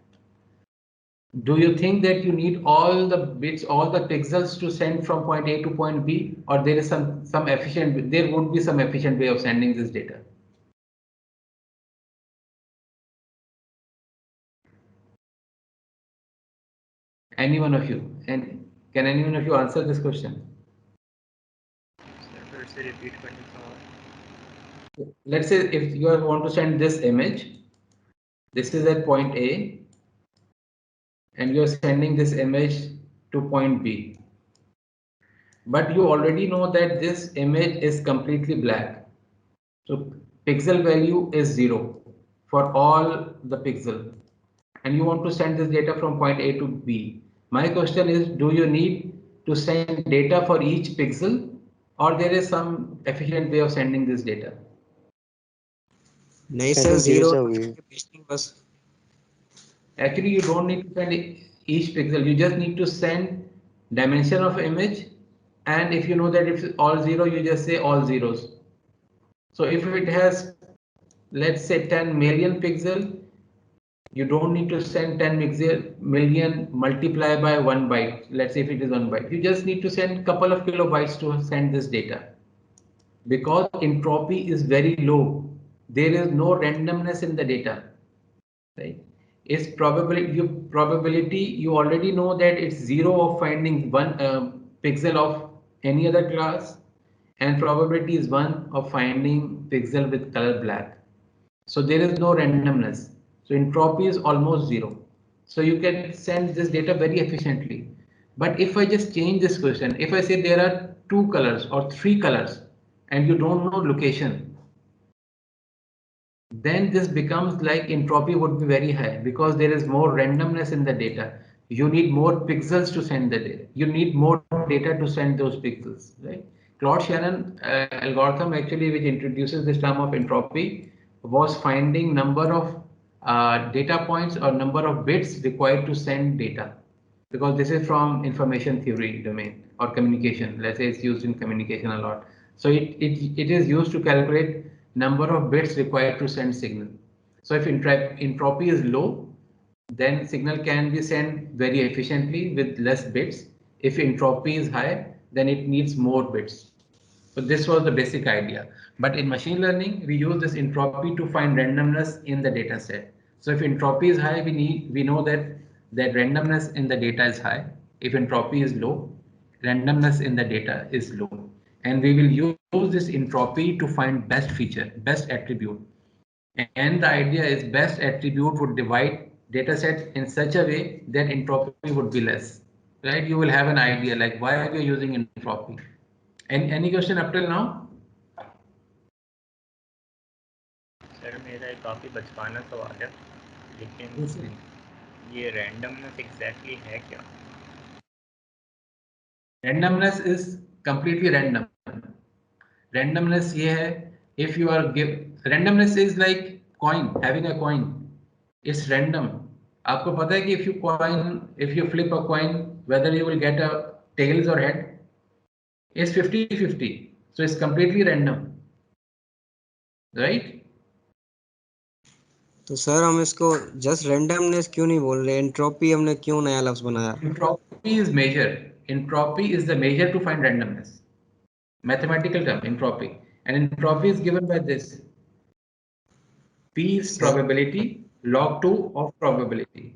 A: Do you think that you need all the bits, all the pixels to send from point A to point B, or there is some efficient, there would be some efficient way of sending this data? Any one of you? And can any one of you answer this question?
E: Sir फिर से repeat करने का
A: Let's say if you want to send this image, this is at point A, and you're sending this image to point B. But you already know that this image is completely black. So pixel value is 0 for all the pixel. And you want to send this data from point A to B. My question is, do you need to send data for each pixel, or there is some efficient way of sending this data?
C: नहीं
D: I
C: sir
D: think there is
C: 0
D: a way.
C: बस
A: Actually, you don't need to send each pixel. You just need to send dimension of image. And if you know that it's all 0, you just say all zeros. So if it has, let's say 10 million pixel, you don't need to send 10 million multiply by 1 byte. Let's say if it is 1 byte, you just need to send couple of kilobytes to send this data. Because entropy is very low, there is no randomness in the data, right? It's probability, you already know that it's 0 of finding one pixel of any other class, and probability is 1 of finding pixel with color black. So there is no randomness. So entropy is almost 0. So you can send this data very efficiently. But if I just change this question, if I say there are 2 colors or 3 colors and you don't know location, then this becomes like entropy would be very high because there is more randomness in the data. You need more pixels to send the data. You need more data to send those pixels, right? Claude Shannon algorithm actually, which introduces this term of entropy, was finding number of data points or number of bits required to send data, because this is from information theory domain or communication. Let's say it's used in communication a lot. So it is used to calculate number of bits required to send signal. So if entropy is low, then signal can be sent very efficiently with less bits. If entropy is high, then it needs more bits. So this was the basic idea. But in machine learning, we use this entropy to find randomness in the data set. So if entropy is high, we know that randomness in the data is high. If entropy is low, randomness in the data is low. And we will use this entropy to find best feature, best attribute. And the idea is best attribute would divide data set in such a way that entropy would be less, right? You will have an idea like why are we using entropy. Any question up till now?
E: Sir मेरा एक काफ़ी बचकाना सवाल है, लेकिन ये randomness exactly है क्या?
A: Randomness is completely random. Randomness ये है, if you are randomness is like coin, having a coin. It's random. आपको पता है कि if you flip a coin, whether you will get a tails or head, it's 50-50. So it's completely random, right?
C: तो sir हम इसको just randomness क्यों नहीं बोल रहे, एंट्रोपी हमने क्यों नया लफ्ज बनाया?
A: Entropy is measure. Entropy is the measure to find randomness. Mathematical term, entropy. And entropy is given by this. P is probability, log 2 of probability.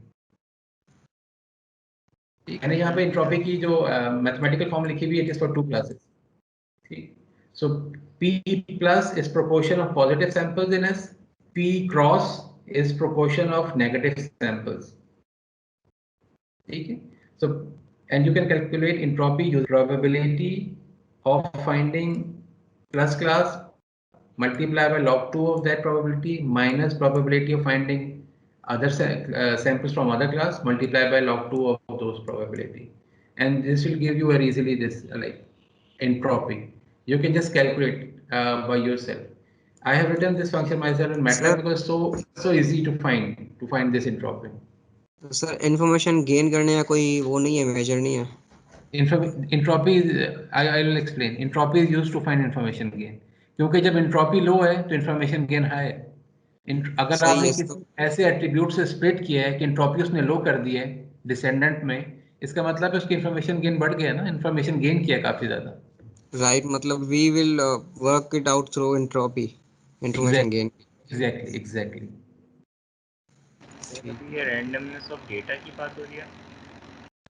A: मैंने यहाँ पे entropy की जो mathematical form लिखी हुई है, it is for 2 classes. So P plus is proportion of positive samples in S. P cross is proportion of negative samples. Okay. So, and you can calculate entropy using probability of finding plus class multiply by log 2 of that probability minus probability of finding other samples from other class multiply by log 2 of those probability. And this will give you very easily this like entropy. You can just calculate by yourself. I have written this function myself in MATLAB because it's so easy to find this entropy.
C: Sir information gain करने का कोई वो नहीं है, major नहीं है?
A: Entropy is, I will explain. Entropy is used to find information gain. क्योंकि जब entropy low है तो information gain high है. अगर आपने किसी ऐसे एट्रीब्यूट से स्प्लिट किया है कि entropy उसने लो कर दी है डिसेंडेंट में, इसका मतलब है उसकी information gain बढ़ गया ना, information gain किया काफी ज्यादा.
C: राइट, मतलब we will work it out through entropy, information gain.
A: Exactly.
E: Sir अभी ये रैंडमनेस ऑफ डेटा की बात हो रही है?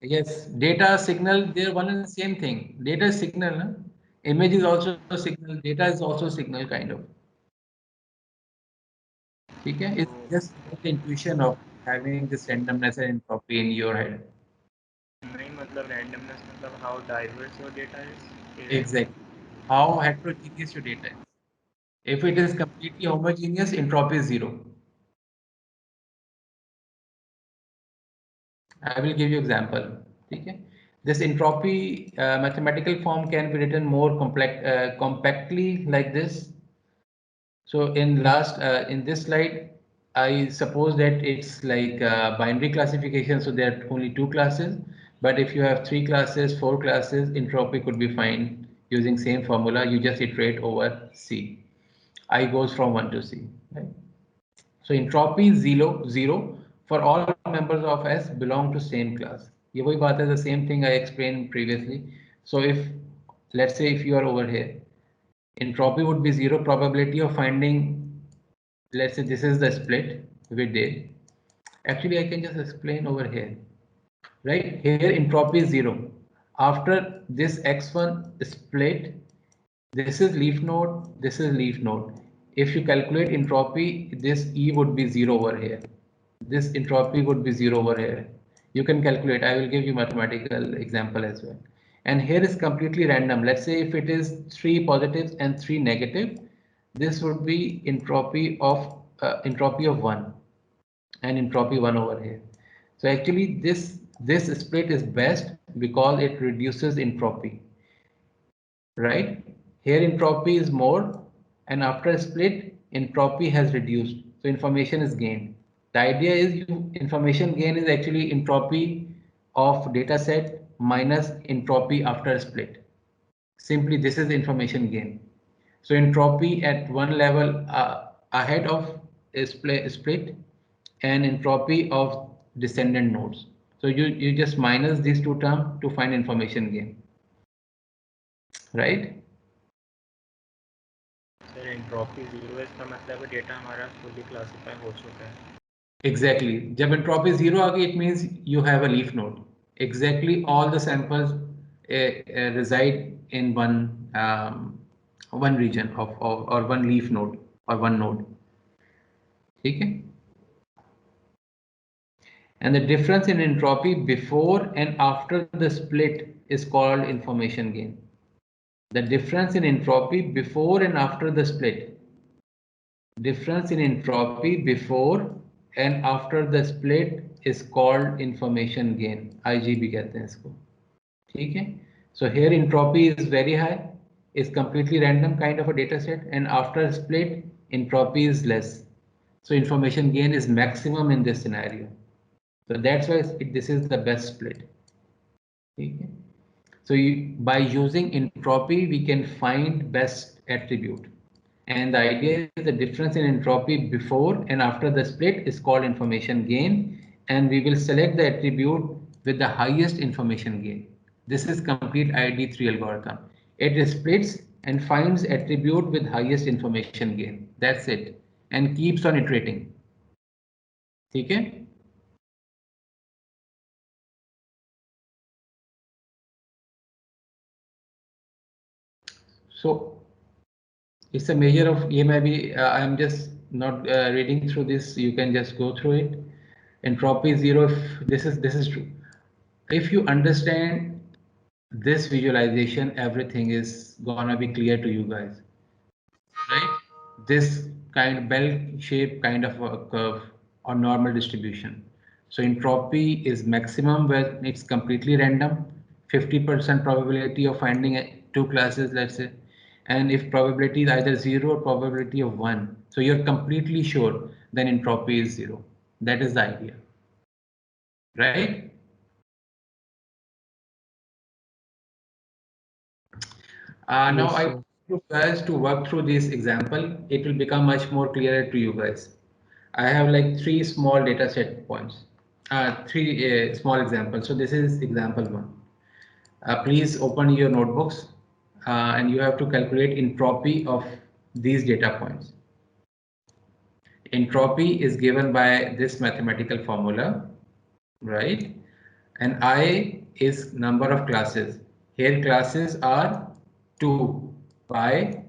A: Yes, data, signal, they're one and the same thing. Data is signal, na? Image is also a signal, data is also signal kind of. Okay? It's just the intuition of having this randomness and entropy in your head.
E: नहीं मतलब randomness मतलब how diverse your data is.
A: Exactly. How heterogeneous your data is. If it is completely homogeneous, entropy is zero. I will give you example. Okay? This entropy mathematical form can be written more compactly like this. So in this slide, I suppose that it's like binary classification. So there are only two classes. But if you have three classes, four classes, entropy could be found using same formula. You just iterate over C. I goes from 1 to C. Right? So entropy is zero for all members of S belong to same class. ये वही बात है, the same thing I explained previously. So if let's say if you are over here, entropy would be zero, probability of finding, let's say this is the split we did. Actually, I can just explain over here. Right here, entropy is zero. After this x1 split, this is leaf node, this is leaf node. If you calculate entropy, this E would be zero over here. This entropy would be zero over here. You can calculate. I will give you mathematical example as well. And here is completely random. Let's say if it is 3 positives and 3 negative, this would be entropy of 1 and entropy 1 over here. So actually this split is best because it reduces entropy, right? Here entropy is more, and after a split, entropy has reduced. So information is gained. The idea is information gain is actually entropy of data set minus entropy after a split. Simply this is information gain. So entropy at one level ahead of a split and entropy of descendant nodes. So you just minus these two terms to find information gain, right?
E: Sir entropy zero है इसका मतलब data हमारा fully classify हो चुका है.
A: Exactly. जब entropy zero आ गई, it means you have a leaf node. Exactly all the samples reside in one region of or one leaf node or one node. ठीक है? And the difference in entropy before and after the split is called information gain. The difference in entropy before and after the split. Difference in entropy before and after the split is called information gain. IGB कहते हैं इसको. ठीक है? So here entropy is very high, is completely random kind of a data set, and after split entropy is less. So information gain is maximum in this scenario. So that's why this is the best split. Okay. So by using entropy, we can find best attribute. And the idea is the difference in entropy before and after the split is called information gain. And we will select the attribute with the highest information gain. This is complete ID3 algorithm. It splits and finds attribute with highest information gain. That's it. And keeps on iterating. Okay. So it's a measure of maybe I'm just not reading through this. You can just go through it. Entropy zero. If this is true. If you understand this visualization, everything is gonna be clear to you guys, right? This kind of bell-shaped kind of a curve or normal distribution. So entropy is maximum when it's completely random, 50% probability of finding two classes, let's say. And if probability is either zero or probability of one, so you're completely sure, then entropy is zero. That is the idea, right? Now
D: Yes,
A: I
D: sir.
A: want you guys to work through this example. It will become much more clearer to you guys. I have like three small data set points, three small examples. So this is example one. Please open your notebooks and you have to calculate entropy of these data points. Entropy is given by this mathematical formula, right? and I is number of classes. Here classes are 2, by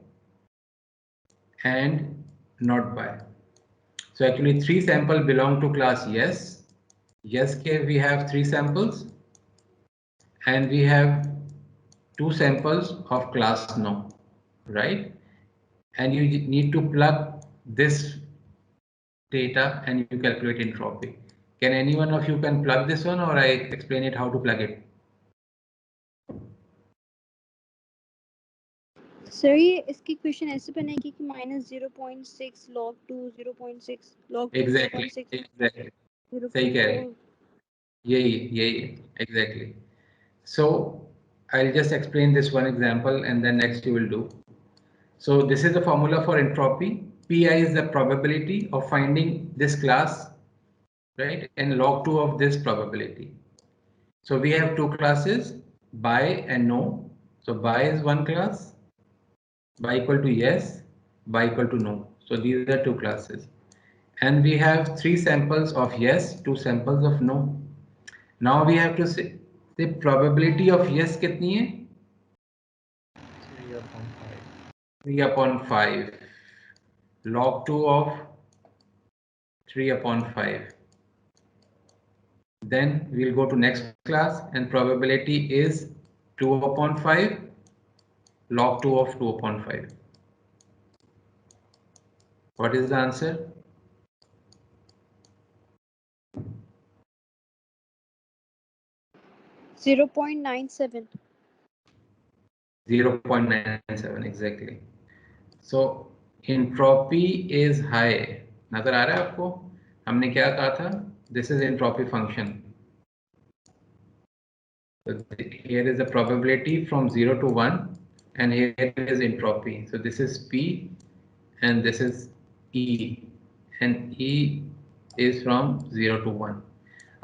A: and not by. So actually 3 samples belong to class yes. Yes ke we have 3 samples and we have 2 samples of class no, right? And you need to plug this data and you calculate entropy. Can any one of you can plug this one, or I explain it how to plug it?
B: Sir ये इसकी question ऐसे बनेगी कि -0.6 log 2 0.6 log 2
A: Exactly,
B: 0.6
A: exactly. सही कह रहे हैं.
B: 0.4
A: यही exactly. So I'll just explain this one example and then next you will do. So this is the formula for entropy. Pi is the probability of finding this class, right? And log 2 of this probability. So we have 2 classes, by and no. So by is one class, by equal to yes, by equal to no. So these are 2 classes. And we have 3 samples of yes, 2 samples of no. Now we have to say the probability of yes kitni hai? 3 upon 5. Log 2 of 3 upon 5. Then we'll go to next class and probability is 2 upon 5, log 2 of 2 upon 5. What is the answer?
B: 0.97
A: 0.97 exactly. So entropy is high. नजर आ रहा है आपको? हमने क्या कहा था? This is entropy function. So here is the probability from 0 to 1 and here is entropy. So this is P and this is E, and E is from 0 to 1.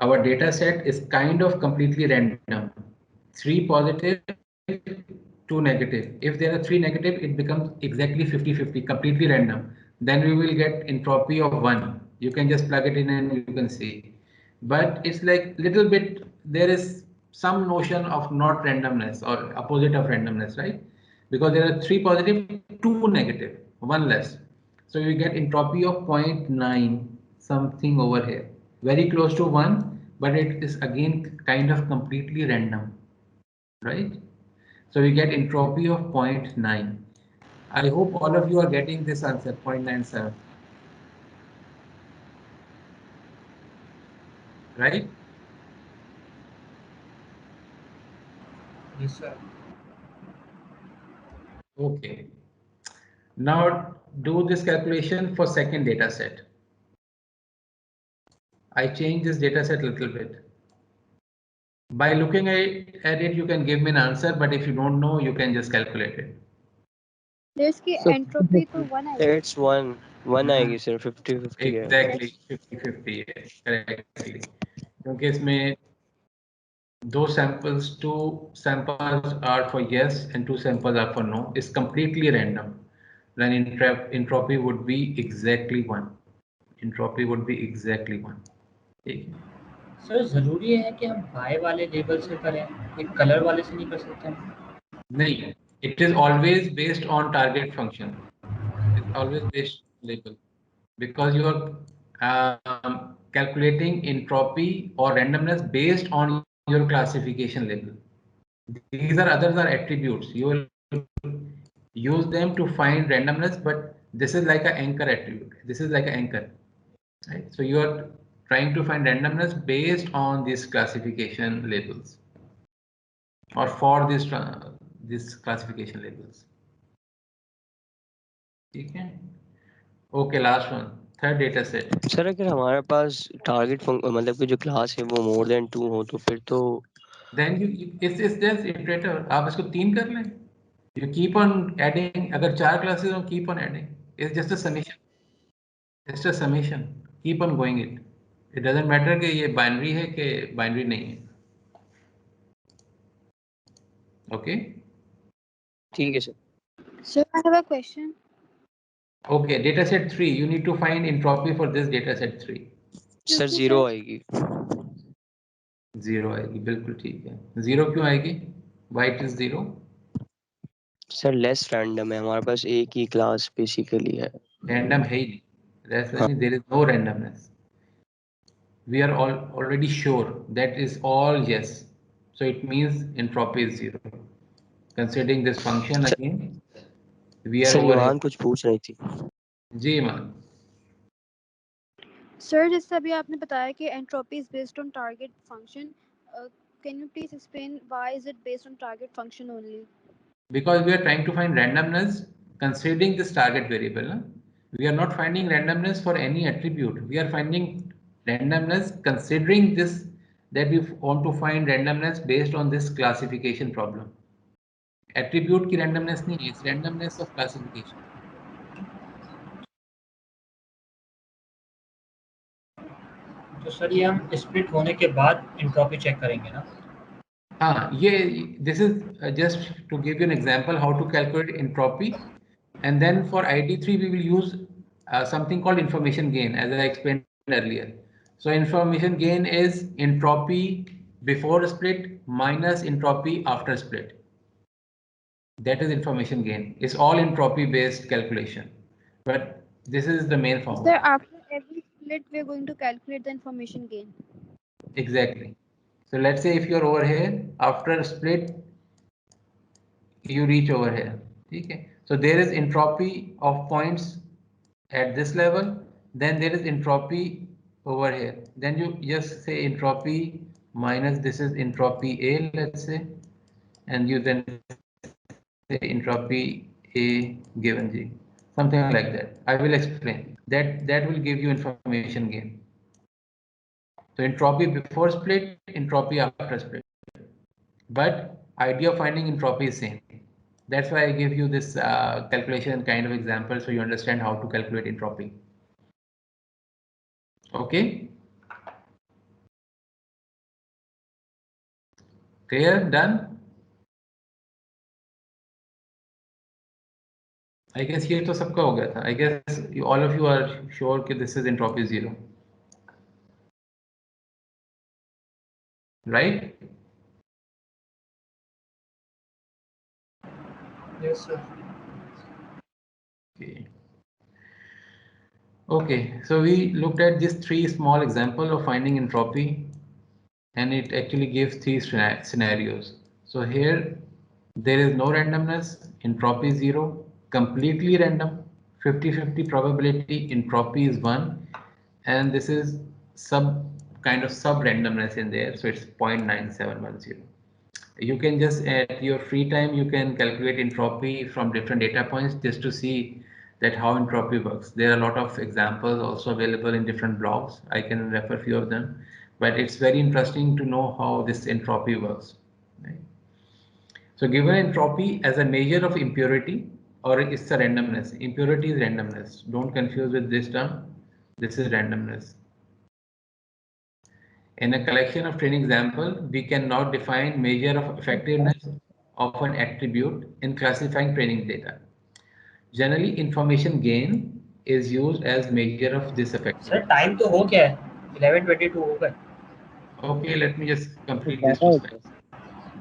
A: Our data set is kind of completely random. 3 positive, 2 negative. If there are 3 negative, it becomes exactly 50-50, completely random. Then we will get entropy of 1. You can just plug it in and you can see. But it's like little bit, there is some notion of not randomness or opposite of randomness, right? Because there are 3 positive, 2 negative, 1 less. So you get entropy of 0.9, something over here, very close to 1, but it is again kind of completely random, right? So we get entropy of 0.9. I hope all of you are getting this answer, 0.97. Right?
F: Yes, sir.
A: Okay. Now do this calculation for second data set. I changed this data set a little bit. By looking at it, you can give me an answer, but if you don't know, you can just calculate it.
B: there's की
G: So
B: entropy तो 1 आएगी
D: It's one आएगी sir 50-50 है.
A: Exactly 50-50 है correctly. क्योंकि इसमें two samples are for yes and 2 samples are for no. It's completely random. Then entropy would be exactly 1. Entropy would be exactly 1. ठीक है.
F: सर जरूरी है कि हम बाय वाले लेबल से करें, एक कलर वाले से नहीं कर सकते हैं?
A: नहीं, it is always based on target function. It's always based on label because you are calculating entropy or randomness based on your classification label. These are others are attributes. You will use them to find randomness, but this is like an anchor attribute. This is like an anchor, right? So you are trying to find randomness based on these classification labels or for this classification labels. ठीक है? Okay, last one, third data set.
D: Sir अगर हमारे पास target मतलब कि जो class है वो more than 2 हो तो फिर तो
A: Then it's just iterator. आप इसको 3 कर लें. You keep on adding. अगर 4 classes हो, keep on adding. It's just a summation. It's a summation. Keep on going it. It doesn't matter कि ये binary है कि binary नहीं है. Okay.
D: ठीक है sir.
B: so I have a question
A: Okay, data set 3. You need to find entropy for this data set 3.
D: Sir 0 आएगी.
A: 0 आएगी, बिल्कुल ठीक है। 0 क्यों आएगी? Why it is 0?
D: Sir less random है, हमारे पास एक ही क्लास बेसिकली है।
A: रैंडम है ही नहीं,
D: हाँ।
A: there is no randomness. We are already sure that is all yes, so it means entropy is 0. Considering this function again, we are
D: sir
A: over
D: Iman
A: here.
D: कुछ पूछ रही थी।
A: जी ईमान,
B: सर जैसे अभी आपने बताया कि entropy is based on target function, can you please explain why is it based on target function only?
A: because we are trying to find randomness considering this target variable. We are not finding randomness for any attribute. We are finding randomness considering this, that we want to find randomness based on this classification problem. Attribute की randomness नहीं है, it's randomness of classification.
F: तो sir ये हम split होने के बाद entropy check करेंगे ना?
A: हाँ, ये this is just to give you an example how to calculate entropy, and then for ID3 we will use something called information gain, as I explained earlier. So information gain is entropy before split minus entropy after split. That is information gain. It's all entropy based calculation, but this is the main
B: Sir,
A: formula.
B: after every split we are going to calculate the information gain.
A: Exactly. So let's say if you're over here, after split you reach over here. Okay. So there is entropy of points at this level, then there is entropy over here. Then you just say entropy minus this is entropy A, let's say, and you then say entropy A given G, something like that. I will explain. That will give you information gain. So entropy before split, entropy after split. But idea of finding entropy is same. That's why I give you this calculation kind of example so you understand how to calculate entropy. Okay? Clear? Done? I guess ये तो सबका हो गया था. I guess all of you are sure that this is entropy 0. Right?
F: Yes, sir.
A: Okay. Okay, so we looked at these 3 small examples of finding entropy, and it actually gives 3 scenarios. So here there is no randomness, entropy 0, completely random, 50-50 probability, entropy is 1, and this is kind of sub randomness in there, so it's 0.9710. You can just at your free time you can calculate entropy from different data points just to see that how entropy works. There are a lot of examples also available in different blogs. I can refer few of them, but it's very interesting to know how this entropy works. Right? So given entropy as a measure of impurity, or it's a randomness. Impurity is randomness. Don't confuse with this term. This is randomness. In a collection of training example, we can now define measure of effectiveness of an attribute in classifying training data. Generally, information gain is used as measure of this
F: sir
A: effectiveness.
F: Time तो हो गया है, 11:22 हो गए।
A: Okay, let me just complete these 2 slides.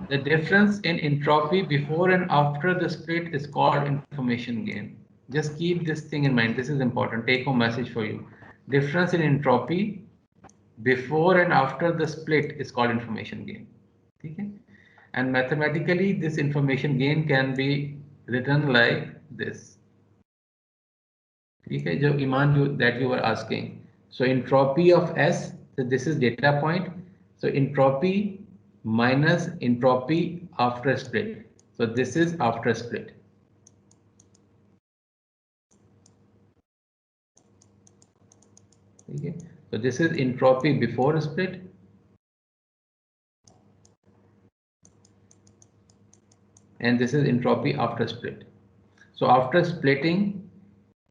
A: The difference in entropy before and after the split is called information gain. Just keep this thing in mind. This is important. Take home message for you. Difference in entropy before and after the split is called information gain. Okay? And mathematically, this information gain can be written like this. Okay, जो Iman that you were asking. So entropy of S, so this is data point. So entropy minus entropy after split. So this is after split. Okay. So this is entropy before split. And this is entropy after split. So after splitting,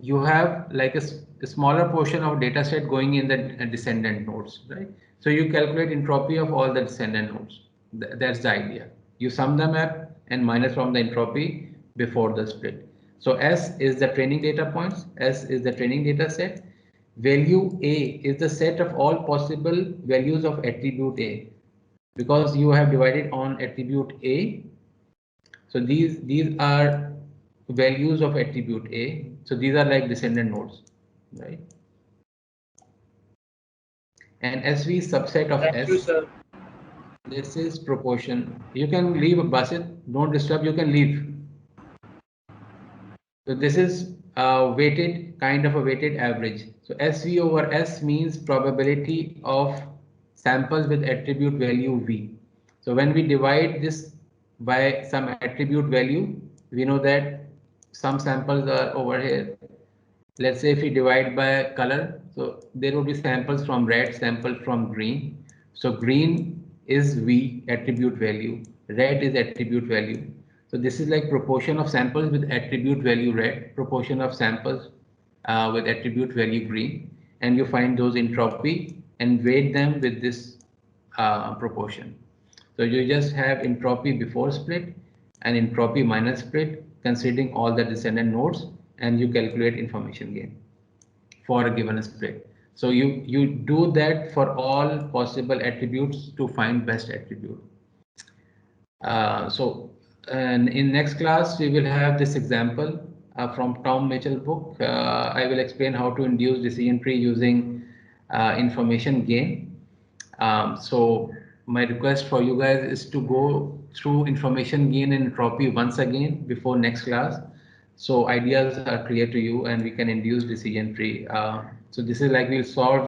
A: you have like a smaller portion of data set going in the descendant nodes, right? So you calculate entropy of all the descendant nodes. That's the idea. You sum them up and minus from the entropy before the split. So S is the training data points. S is the training data set. Value A is the set of all possible values of attribute A. because you have divided on attribute A. So these are values of attribute A. So these are like descendant nodes, right? And SV subset of
F: Thank you,
A: S.
F: sir.
A: This is proportion. You can leave, Basit. Don't disturb. You can leave. So this is weighted, kind of a weighted average. So SV over S means probability of samples with attribute value V. So when we divide this by some attribute value, we know that some samples are over here. Let's say if we divide by color, so there will be samples from red, sample from green. So green is V attribute value, red is attribute value. So this is like proportion of samples with attribute value red, proportion of samples with attribute value green, and you find those entropy and weight them with this proportion. So you just have entropy before split and entropy minus split, considering all the descendant nodes, and you calculate information gain for a given split. So you do that for all possible attributes to find best attribute. And in next class we will have this example from Tom Mitchell book. I will explain how to induce decision tree using information gain. So my request for you guys is to go through information gain and entropy once again before next class. So ideas are clear to you and we can induce decision tree. So this is like we'll solve